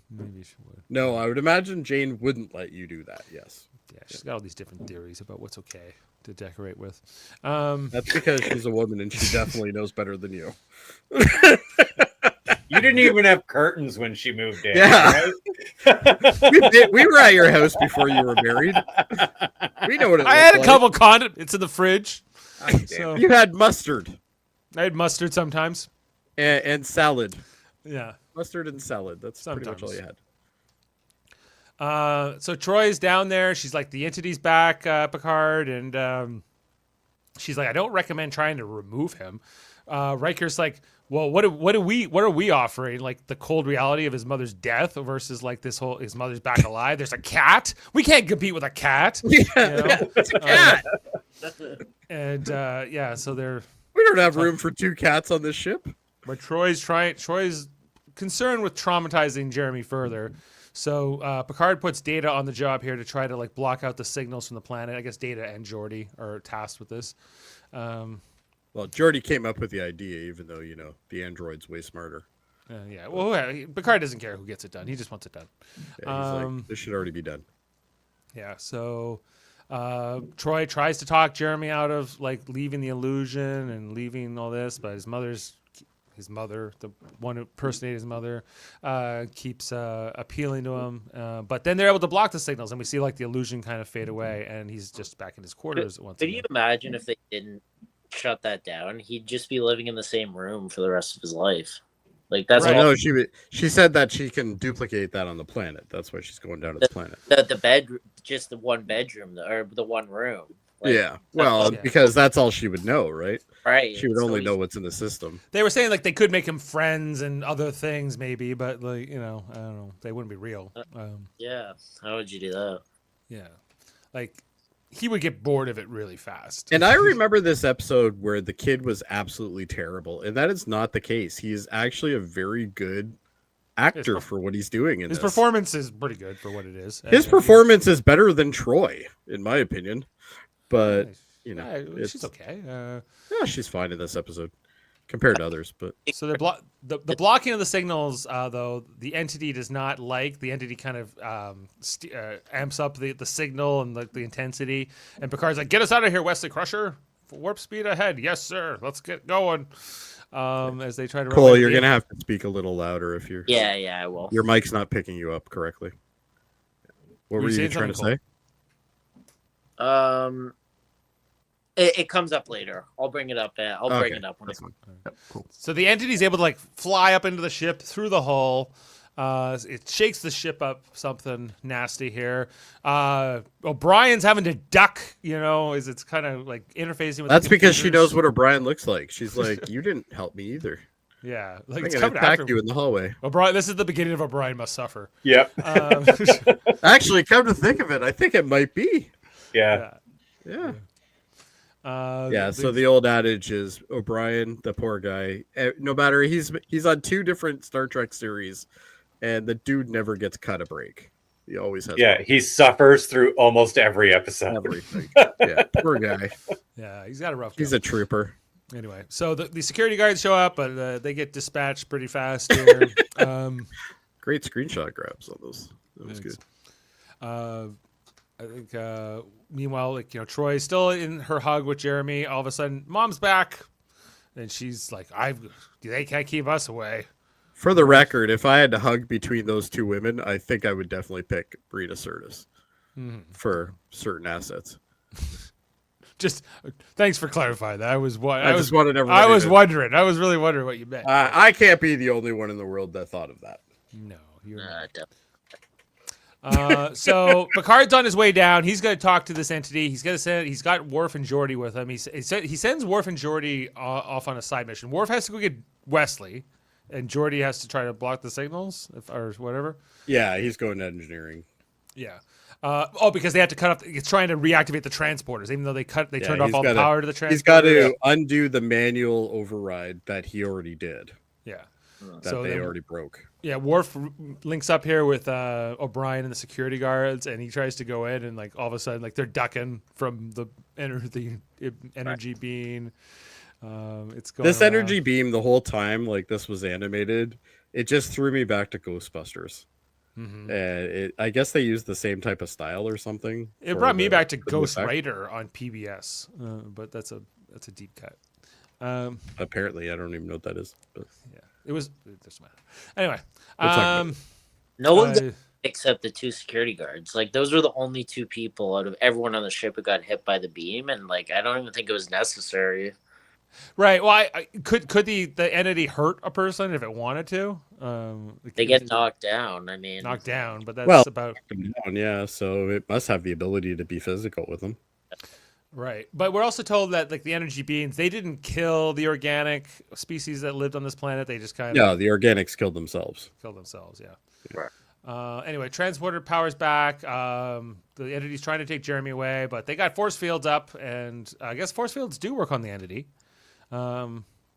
Maybe she would. No, I would imagine Jane wouldn't let you do that. Yes. Yeah, she's got all these different theories about what's okay to decorate with. That's because she's a woman and she definitely knows better than you. You didn't even have curtains when she moved in. Yeah. Right? we were at your house before you were married. We know what it I had a couple condoms. It's in the fridge. So you had mustard. I had mustard sometimes. And salad. Yeah. Mustard and salad. That's pretty much all you had. So Troy's down there. She's like, the entity's back, Picard, and she's like, I don't recommend trying to remove him. Riker's like, well, what are we offering? Like the cold reality of his mother's death versus like his mother's back alive. There's a cat. We can't compete with a cat. Yeah, it's a cat. And so we don't have room for two cats on this ship. But Troy's concerned with traumatizing Jeremy further. So Picard puts Data on the job here to try to like block out the signals from the planet. I guess Data and Jody are tasked with this. Well, Jody came up with the idea, even though the android's way smarter. Yeah. Well, Picard doesn't care who gets it done. He just wants it done. Yeah, he's like, this should already be done. Yeah. So Troy tries to talk Jeremy out of like leaving the illusion and leaving all this, but his mother, the one who impersonated his mother, keeps appealing to him. But then they're able to block the signals, and we see like the illusion kind of fade away, and he's just back in his quarters. Could you imagine if they didn't shut that down? He'd just be living in the same room for the rest of his life. Like that's right. No, she said that she can duplicate that on the planet. That's why she's going down to the planet. The bedroom, just the one bedroom, or the one room. Like, yeah, well, because that's all she would know, right? Right. She would only know what's in the system. They were saying like they could make him friends and other things, maybe, but like I don't know, they wouldn't be real. Yeah, how would you do that? Yeah, like he would get bored of it really fast. And I remember this episode where the kid was absolutely terrible, and that is not the case. He is actually a very good actor for what he's doing in His this. performance is pretty good for what it is. His performance is better than Troy, in my opinion. But you know, yeah, she's okay. Yeah, she's fine in this episode compared to others. But so the blocking of the signals, though, the entity does not like. The entity kind of amps up the signal and the intensity. And Picard's like, "Get us out of here, Wesley Crusher! Warp speed ahead, yes, sir. Let's get going." As they try to. Cole, you're gonna have to speak a little louder if you're. Yeah, I will. Your mic's not picking you up correctly. What were you trying to say? It comes up later. I'll bring it up. I'll bring it up when it's cool. So the entity's able to like fly up into the ship through the hull. It shakes the ship up something nasty here. O'Brien's having to duck, it's kind of like interfacing with. That's because she knows what O'Brien looks like. She's like, you didn't help me either. Yeah, like it's coming attack you in the hallway. O'Brien, this is the beginning of O'Brien Must Suffer. Yep. Actually, come to think of it, I think it might be. Yeah. So the old adage is O'Brien, the poor guy. No matter he's on 2 different Star Trek series, and the dude never gets cut a break. He always has. Yeah, he suffers through almost every episode. Everything. Yeah, poor guy. Yeah, he's got a rough. He's a trooper. Anyway, so the security guards show up, but they get dispatched pretty fast here. Great screenshot grabs on those. That was good. I think. Meanwhile, Troy's still in her hug with Jeremy. All of a sudden, Mom's back, and she's like, "They can't keep us away." For the record, if I had to hug between those 2 women, I think I would definitely pick Rita Sirtis for certain assets. Just thanks for clarifying that. I was really wondering what you meant. I can't be the only one in the world that thought of that. No, you're not. So Picard's on his way down. He's going to talk to this entity. He's got Worf and Jody with him. He sends Worf and Jody off on a side mission. Worf has to go get Wesley, and Jody has to try to block the signals or whatever. Yeah, he's going to engineering. Yeah. Because they have to cut off. It's trying to reactivate the transporters, even though they turned off all the power to the transporters. He's got to undo the manual override that he already did. Yeah. That they already broke. Yeah, Worf links up here with O'Brien and the security guards, and he tries to go in, and all of a sudden, they're ducking from the energy beam. It's going. This energy beam the whole time, this was animated. It just threw me back to Ghostbusters. Mm-hmm. I guess they used the same type of style or something. It brought me back to Ghost Rider on PBS, but that's a deep cut. Apparently, I don't even know what that is. But yeah, it doesn't matter. Anyway, no one except the 2 security guards. Those were the only 2 people out of everyone on the ship who got hit by the beam, and I don't even think it was necessary. Right. Well, could the entity hurt a person if it wanted to? They get knocked down. Knocked down, but that's about down, yeah. So it must have the ability to be physical with them. Right. But we're also told that the energy beings, they didn't kill the organic species that lived on this planet. They just kind of the organics killed themselves. Yeah. Right. Anyway, transporter powers back. The entity's trying to take Jeremy away, but they got force fields up, and I guess force fields do work on the entity.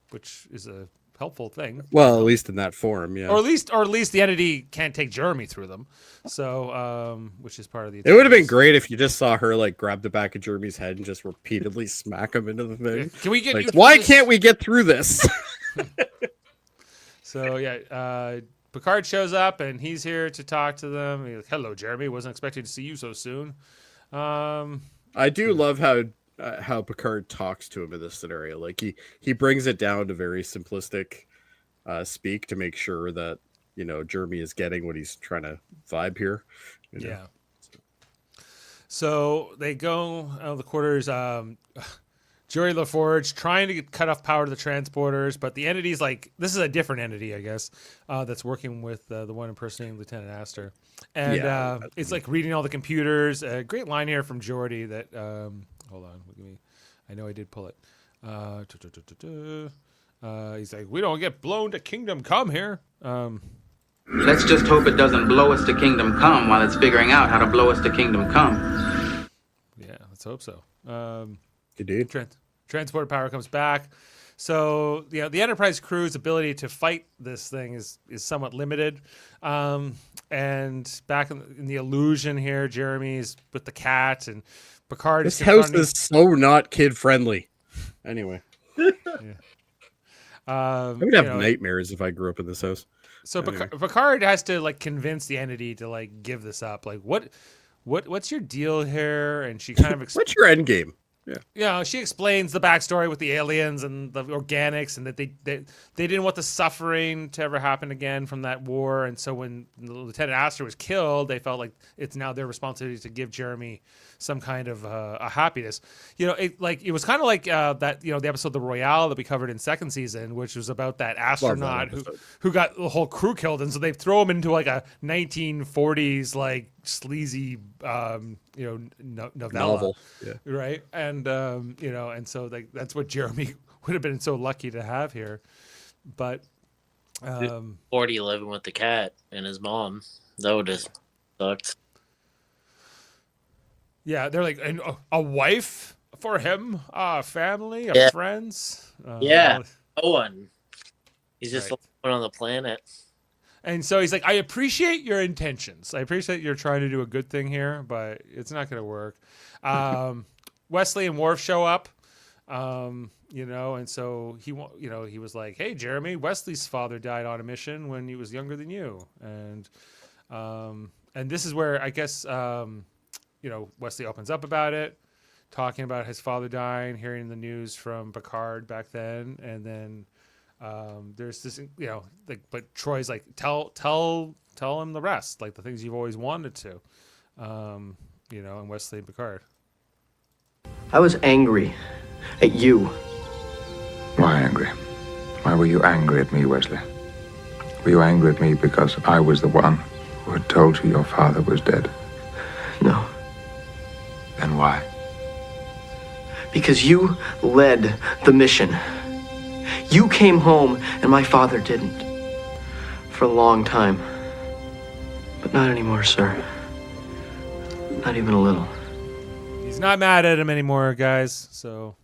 Which is a helpful thing. Well, at least in that form, yeah. Or at least the entity can't take Jeremy through them. So, which is part of the. It would have been great if you just saw her grab the back of Jeremy's head and just repeatedly smack him into the thing. Can we get? Why can't we get through this? So Picard shows up and he's here to talk to them. He's like, "Hello, Jeremy. Wasn't expecting to see you so soon." I do love how Picard talks to him in this scenario. He brings it down to very simplistic speak to make sure that Jeremy is getting what he's trying to vibe here. Yeah. So they go out of the quarters. Jody LaForge trying to cut off power to the transporters, but the entity's this is a different entity, I guess, that's working with the one impersonating Lieutenant Astor. And it's reading all the computers. A great line here from Jody that, hold on, look at me. I know I did pull it. He's like, we don't get blown to Kingdom Come here. Let's just hope it doesn't blow us to Kingdom Come while it's figuring out how to blow us to Kingdom Come. Yeah, let's hope so. Indeed. Transporter power comes back. So the Enterprise crew's ability to fight this thing is somewhat limited. And back in the illusion here, Jeremy's with the cat and Picard. This house is so not kid friendly. Anyway, I would have nightmares if I grew up in this house. So anyway. Picard has to like convince the entity to like give this up. Like what's your deal here? And she kind of what's your end game? Yeah, she explains the backstory with the aliens and the organics, and that they didn't want the suffering to ever happen again from that war. And so when Lieutenant Astor was killed, they felt like it's now their responsibility to give Jeremy some kind of a happiness. It was kind of like that. The episode The Royale that we covered in second season, which was about that astronaut who got the whole crew killed, and so they throw him into like a 1940s like sleazy novella, novel, right? And and so like that's what Jeremy would have been so lucky to have here. But 40 living with the cat and his mom, that would have sucked. Yeah, they're like a wife for him, family, friends. No one. He's just one on the planet. And so he's like, I appreciate your intentions. I appreciate you're trying to do a good thing here, but it's not going to work. Wesley and Worf show up, and so he was like, hey, Jeremy, Wesley's father died on a mission when he was younger than you. And this is where I guess, Wesley opens up about it, talking about his father dying, hearing the news from Picard back then. And then there's this, but Troy's like, tell him the rest, like the things you've always wanted to, and Wesley and Picard. I was angry at you. Why angry? Why were you angry at me, Wesley? Were you angry at me because I was the one who had told you your father was dead? No. Then why? Because you led the mission. You came home and my father didn't. For a long time. But not anymore, sir. Not even a little. He's not mad at him anymore, guys. So,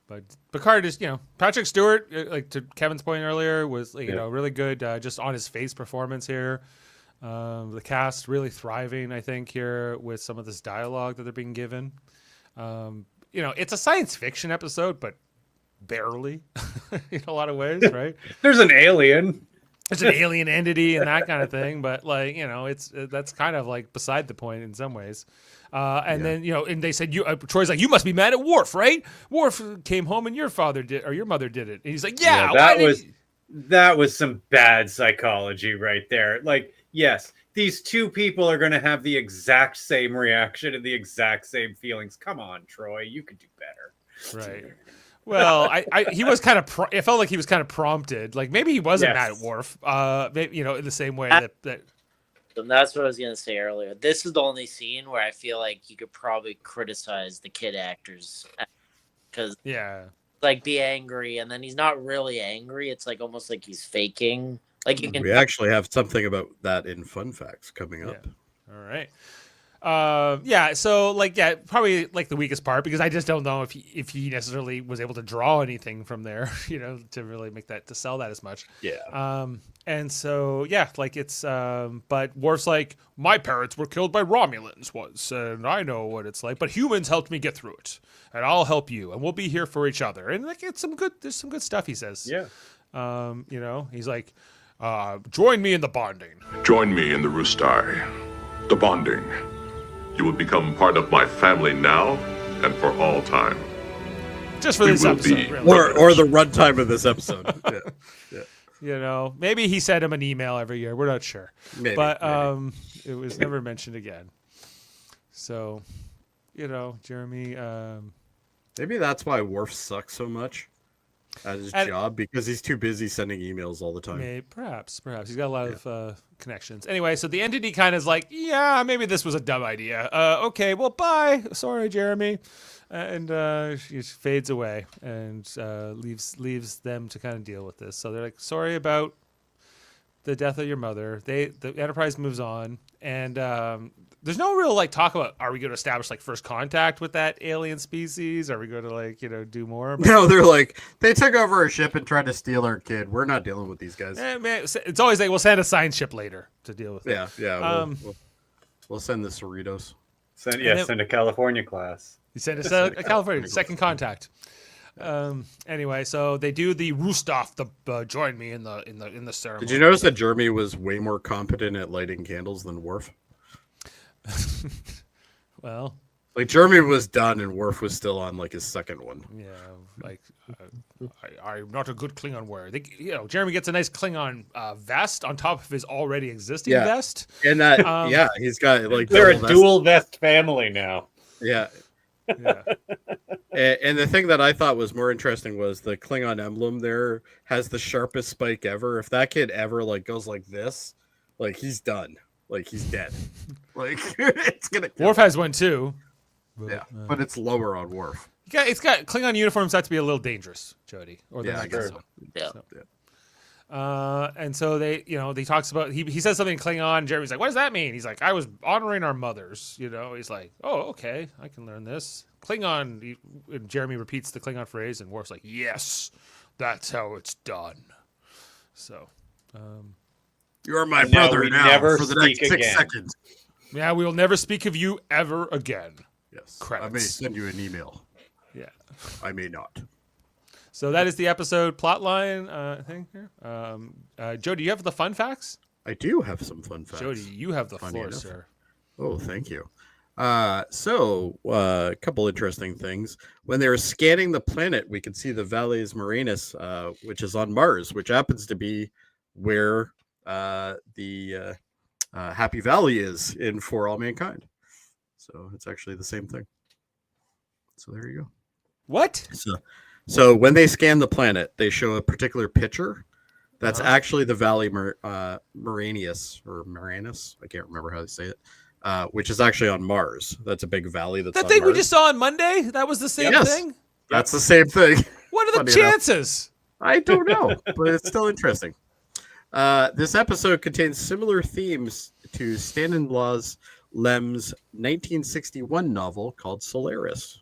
but Picard is, Patrick Stewart, like to Kevin's point earlier, was really good. Just on his face performance here. The cast really thriving, I think, here with some of this dialogue that they're being given. It's a science fiction episode, but barely in a lot of ways, right? There's an alien. There's an alien entity and that kind of thing, but that's kind of like beside the point in some ways. Then and they said Troy's like, you must be mad at Worf, right? Worf came home and your father did, or your mother did it. And he's like, that was some bad psychology right there. Like, yes, these two people are going to have the exact same reaction and the exact same feelings. Come on, Troy, you could do better. Right. Well, he was kind of. It felt like he was kind of prompted. Like maybe he wasn't mad at Worf. Maybe, in the same way that. And that's what I was gonna say earlier. This is the only scene where I feel like you could probably criticize the kid actors, because like be angry and then he's not really angry. It's like almost like he's faking. Like you can. We actually have something about that in Fun Facts coming up. All right. So probably like the weakest part, because I just don't know if he necessarily was able to draw anything from there, to really make that, to sell that as much. And so it's but Worf's like, my parents were killed by Romulans once, and I know what it's like, but humans helped me get through it, and I'll help you, and we'll be here for each other. And like there's some good stuff he says. He's like, join me in the bonding. Join me in the Roostai, the bonding. You will become part of my family now and for all time. Just for this episode, really. Or the runtime of this episode. Maybe he sent him an email every year. We're not sure. Maybe. It was never mentioned again. So, Jeremy. Maybe that's why Worf sucks so much at his job, because he's too busy sending emails all the time. Maybe, perhaps he's got a lot of connections. Anyway, so the entity kind of is like, maybe this was a dumb idea. Okay, well, bye. Sorry, Jeremy, and she fades away and leaves them to kind of deal with this. So they're like, sorry about the death of your mother. The Enterprise moves on, and there's no real like talk about are we going to establish like first contact with that alien species? Are we going to like do more? But, No, they're like they took over our ship and tried to steal our kid. We're not dealing with these guys. man, it's always like we'll send a science ship later to deal with it. Yeah. We'll send the Cerritos. Send a California class. You send us a California second contact. Anyway, so they do the roost-off. Join me in the ceremony. Did you notice that Jeremy was way more competent at lighting candles than Worf? Well, like Jeremy was done and Worf was still on like his second one. yeah, like I'm not a good Klingon warrior. Jeremy gets a nice Klingon vest on top of his already existing vest, and that he's got like they're a dual vest family now. Yeah. And the thing that I thought was more interesting was the Klingon emblem there has the sharpest spike ever. If that kid ever like goes like this, like he's done. Like he's dead. Like it's gonna. Worf has one too. But it's lower on Worf. It's got Klingon uniforms have to be a little dangerous, Jody. Or I guess so. Yeah. And so they talks about he says something in Klingon. And Jeremy's like, "What does that mean?" He's like, "I was honoring our mothers." He's like, "Oh, okay, I can learn this." Klingon. And Jeremy repeats the Klingon phrase, and Worf's like, "Yes, that's how it's done." So, you're my brother now for the next 6 again. seconds. Yeah, we will never speak of you ever again. Yes, Credits. I may send you an email. Yeah, I may not. So that is the episode plotline thing here. Jody, you have the fun facts? I do have some fun facts. Jody, you have the Funny floor, enough. sir. Oh, thank you. A couple interesting things. When they were scanning the planet, we could see the Valles Marineris, which is on Mars, which happens to be where the Happy Valley is in For All Mankind. So it's actually the same thing. So there you go. What? So when they scan the planet, they show a particular picture. That's actually the Valley Marineris or Marineris. I can't remember how to say it. Which is actually on Mars. That's a big valley. That's That on thing Mars. we just saw on Monday? That was the same thing? That's the same thing. What are the Funny chances? I don't know, but it's still interesting. This episode contains similar themes to Stanislaus Lem's 1961 novel called Solaris,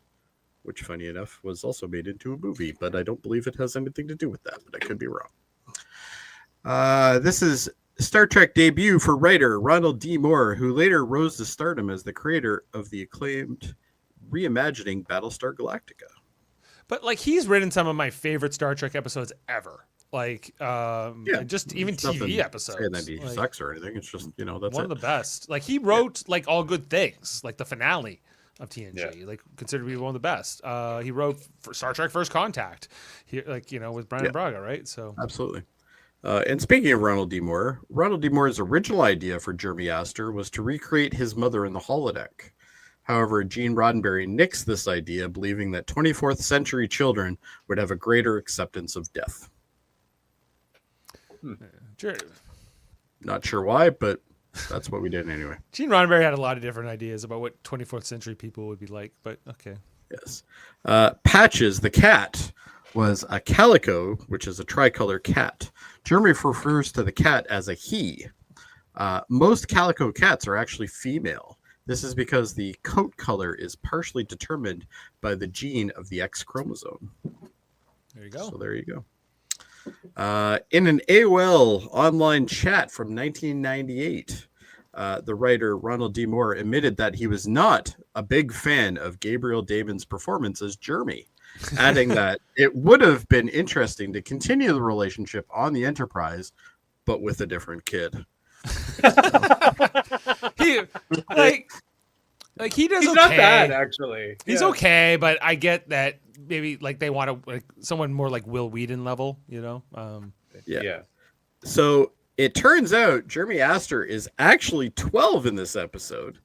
which, funny enough, was also made into a movie, but I don't believe it has anything to do with that, but I could be wrong. This is Star Trek debut for writer Ronald D. Moore, who later rose to stardom as the creator of the acclaimed reimagining Battlestar Galactica. But like he's written some of my favorite Star Trek episodes ever. Like just even TV episodes. Saying that he sucks or anything. It's just, that's one of the best. Like he wrote like All Good Things, like the finale of TNG, like considered to be one of the best. He wrote for Star Trek First Contact, with Brian Braga, right? So absolutely. And speaking of Ronald D. Moore's original idea for Jeremy Astor was to recreate his mother in the holodeck. However, Gene Roddenberry nixed this idea, believing that 24th century children would have a greater acceptance of death. Sure. Not sure why, but that's what we did anyway. Gene Roddenberry had a lot of different ideas about what 24th century people would be like, but okay. Yes. Patches, the cat, was a calico, which is a tricolor cat. Jeremy refers to the cat as a he. Most calico cats are actually female. This is because the coat color is partially determined by the gene of the X chromosome. There you go. So there you go. In an AOL online chat from 1998, the writer Ronald D. Moore admitted that he was not a big fan of Gabriel Damon's performance as Jeremy, adding that it would have been interesting to continue the relationship on the Enterprise, but with a different kid. he does. He's okay. not bad, actually. He's okay, but I get that maybe like they want to someone more like Will Whedon level, Yeah. So it turns out Jeremy Astor is actually 12 in this episode,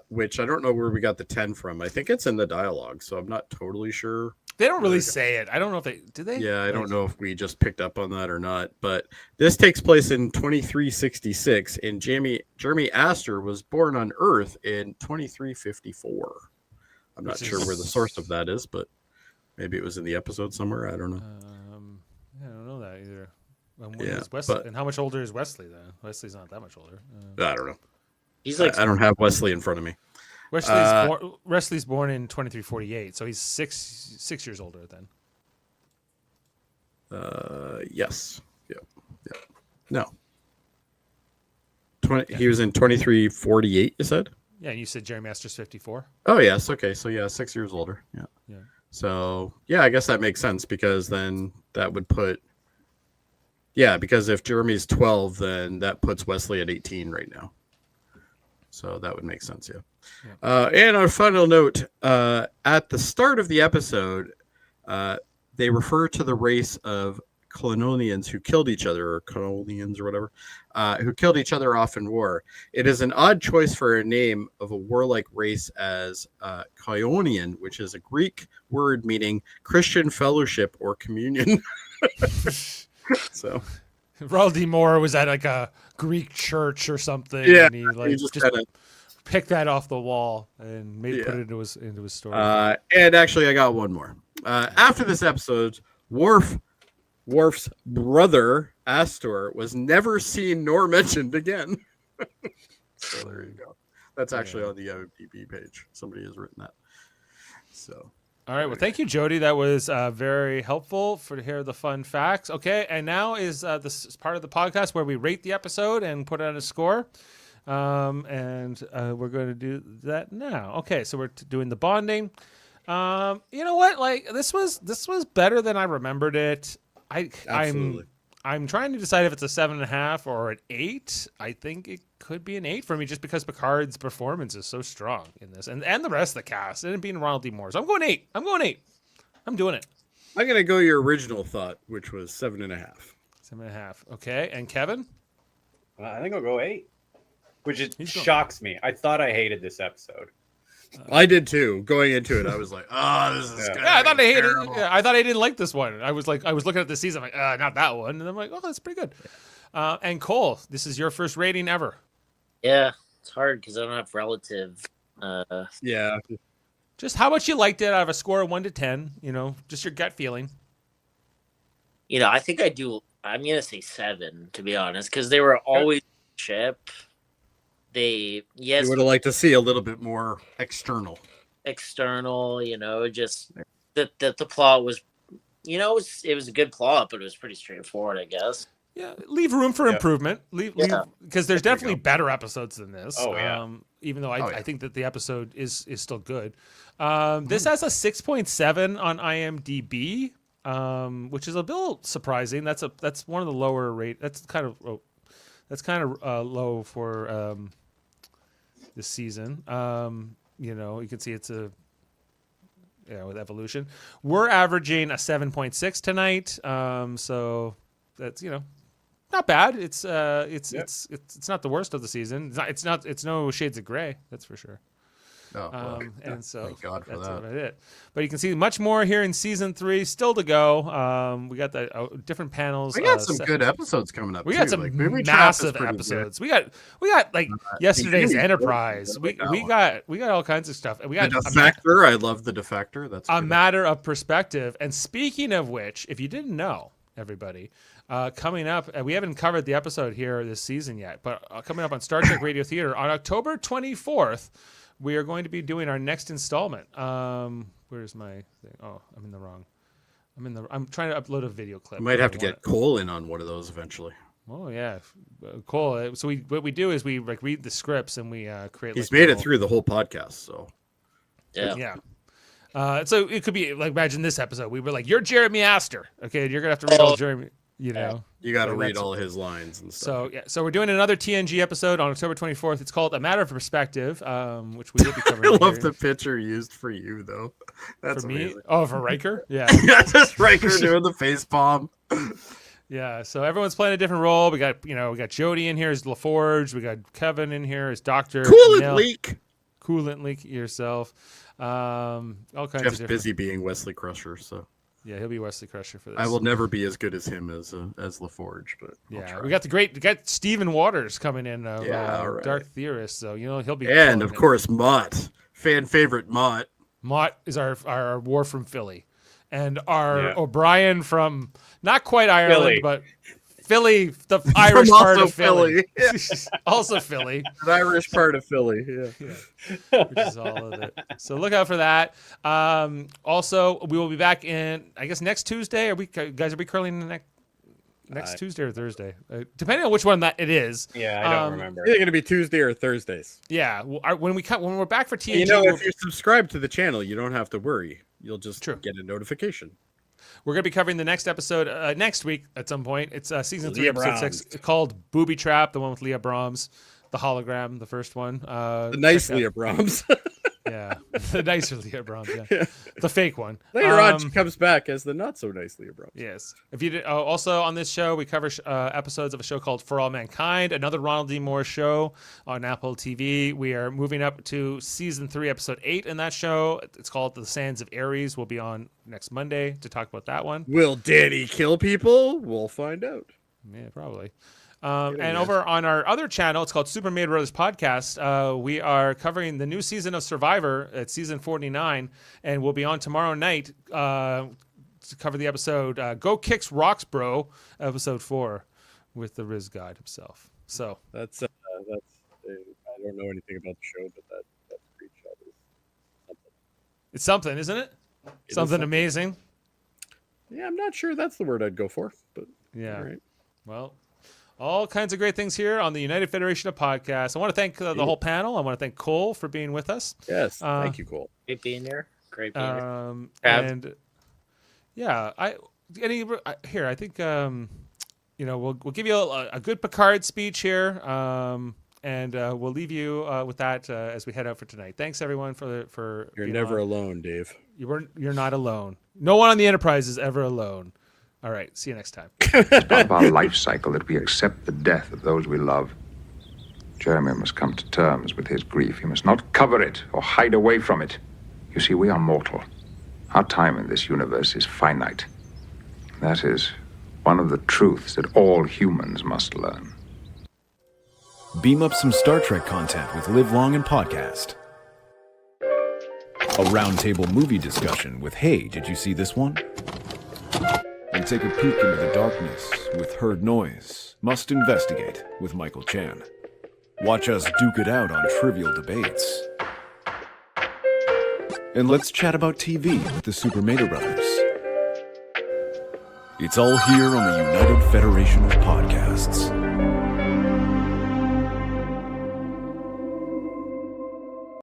which I don't know where we got the 10 from. I think it's in the dialogue, so I'm not totally sure. They don't really say it. I don't know if they did. They? Yeah, I don't know if we just picked up on that or not. But this takes place in 2366, and Jeremy Astor was born on Earth in 2354. I'm not sure where the source of that is, but maybe it was in the episode somewhere. I don't know. I don't know that either. Yeah, Wesley, and how much older is Wesley then? Wesley's not that much older. I don't know. He's like I don't have Wesley in front of me. Wesley's born in 2348, so he's six years older then. Yes. Yep. No. He was in 2348. You said. Yeah, you said Jerry Master's 54. Oh yes. Okay. So yeah, 6 years older. Yeah. Yeah. So yeah, I guess that makes sense because then that would put. Yeah, because if Jeremy's 12, then that puts Wesley at 18 right now. So that would make sense, yeah. And our final note, at the start of the episode, they refer to the race of Colonians who killed each other, or Colonians or whatever, who killed each other off in war. It is an odd choice for a name of a warlike race as Koionian, which is a Greek word meaning Christian fellowship or communion. So Raul D. Moore was at like a Greek church or something. Yeah, and he just kinda picked that off the wall and put it into his story. And actually, I got one more. After this episode, Worf's brother Astor was never seen nor mentioned again. So there you go. That's actually on the IMDb page. Somebody has written that. So. All right. Well, thank you, Jody. That was very helpful to hear the fun facts. Okay. And now is this is part of the podcast where we rate the episode and put on a score. And we're going to do that now. Okay. So we're doing the bonding. You know what? Like this was better than I remembered it. Absolutely. I'm trying to decide if it's a 7.5 or an 8. I think it could be an 8 for me just because Picard's performance is so strong in this, and the rest of the cast, and it being Ronald D. Moore. So I'm going 8. I'm doing it. I'm gonna go your original thought, which was 7.5. 7.5. Okay, and Kevin? I think I'll go 8, which shocks me. I thought I hated this episode. I did too. Going into it, I was like, "Oh, this is yeah." I thought I hated. Yeah, I thought I didn't like this one. I was looking at the season, I'm like, not that one, and I'm like, oh, that's pretty good. And Cole, this is your first rating ever. Yeah, it's hard because I don't have relative. Yeah. Just how much you liked it out of a score of 1 to 10. You know, just your gut feeling. You know, I think I do. I'm gonna say 7 to be honest, because they were always ship. You would have liked to see a little bit more external, you know, just that the plot was, you know, it was a good plot, but it was pretty straightforward, I guess. Yeah, leave room for improvement. Leave because there's definitely better episodes than this. Oh yeah. Even though I think that the episode is still good. This has a 6.7 on IMDb, which is a bit surprising. That's one of the lower rate. That's kind of low for this season. You know, you can see it's with Evolution. We're averaging a 7.6 tonight. So that's, you know, not bad. It's not the worst of the season. It's no shades of gray. That's for sure. And so thank God for that's that. about it. But you can see much more here in season 3 still to go. We got the different panels. We got some good episodes coming up. We got some massive episodes. We got like yesterday's Enterprise. We got all kinds of stuff. We got the Defector. I love the Defector. That's a matter of perspective. And speaking of which, if you didn't know, everybody, coming up, we haven't covered the episode here this season yet, but coming up on Star Trek Radio Theater on October 24th. We are going to be doing our next installment. Where's my thing? Oh, I'm in the wrong. I'm trying to upload a video clip. I might have to get Cole in on one of those eventually. Oh yeah, Cole. So what we do is we like read the scripts and we create. He's made it through the whole podcast, so yeah. So it could be like, imagine this episode. We were like, "You're Jeremy Astor." Okay, you're gonna have to read all Jeremy. You know, you got to read all his lines and stuff. So we're doing another TNG episode on October 24th. It's called A Matter of Perspective, which we will be covering. I love the picture used for you though. That's for me. Amazing. Oh, for Riker. Yeah, yeah, just Riker doing the face palm. Yeah, so everyone's playing a different role. We got Jody in here as LaForge. We got Kevin in here as Doctor. Coolant leak yourself. All kinds of different. Busy being Wesley Crusher, so. Yeah, he'll be Wesley Crusher for this. I will never be as good as him as LaForge, but yeah, we got Stephen Waters coming in, right. Dark Theorist. So he'll be. And of course, Mott, fan favorite Mott. Mott is our War from Philly, and our O'Brien from not quite Ireland, but Philly, the Irish From part also of Philly. Philly. Also Philly. An Irish part of Philly. Yeah. Which is all of it. So look out for that. Also, we will be back in, I guess, next Tuesday. Are we curling next Tuesday or Thursday? Depending on which one that it is. Yeah, I don't remember. Either going to be Tuesday or Thursdays. Yeah, when we're back for TNG, if you subscribe to the channel, you don't have to worry. You'll just get a notification. We're going to be covering the next episode next week at some point. It's season 3, Leah episode 6, called Booby Trap, the one with Leah Brahms, the hologram, the first one. The nice Leah Brahms. Yeah, the nicer Leah Brahms. Yeah. The fake one. Later on, she comes back as the not so nice Leah Brahms. Yes. If you did, also on this show, we cover episodes of a show called For All Mankind, another Ronald D. Moore show on Apple TV. We are moving up to season 3, episode 8 in that show. It's called The Sands of Ares. We'll be on next Monday to talk about that one. Will Danny kill people? We'll find out. Yeah, probably. And over on our other channel, it's called Super Mario Brothers Podcast. We are covering the new season of Survivor at season 49, and we'll be on tomorrow night to cover the episode Go Kicks Rocks Bro, episode 4, with the Riz God himself. So that's I don't know anything about the show, but that screenshot is something. It's something, isn't it? Something amazing. Yeah, I'm not sure that's the word I'd go for, but yeah. All right. Well, all kinds of great things here on the United Federation of Podcasts. I want to thank the whole panel. I want to thank Cole for being with us. Yes, thank you, Cole. Great being here. Great being here. And yeah, I think we'll give you a good Picard speech here, and we'll leave you with that as we head out for tonight. Thanks everyone for You're never alone, Dave. You're not alone. No one on the Enterprise is ever alone. All right, see you next time. It's part of our life cycle that we accept the death of those we love. Jeremy must come to terms with his grief. He must not cover it or hide away from it. You see, we are mortal. Our time in this universe is finite. That is one of the truths that all humans must learn. Beam up some Star Trek content with Live Long and Podcast. A roundtable movie discussion with Hey, did you see this one? And take a peek into the darkness with Heard Noise, Must Investigate with Michael Chan. Watch us duke it out on trivial debates. And let's chat about TV with the Super Mario Brothers. It's all here on the United Federation of Podcasts.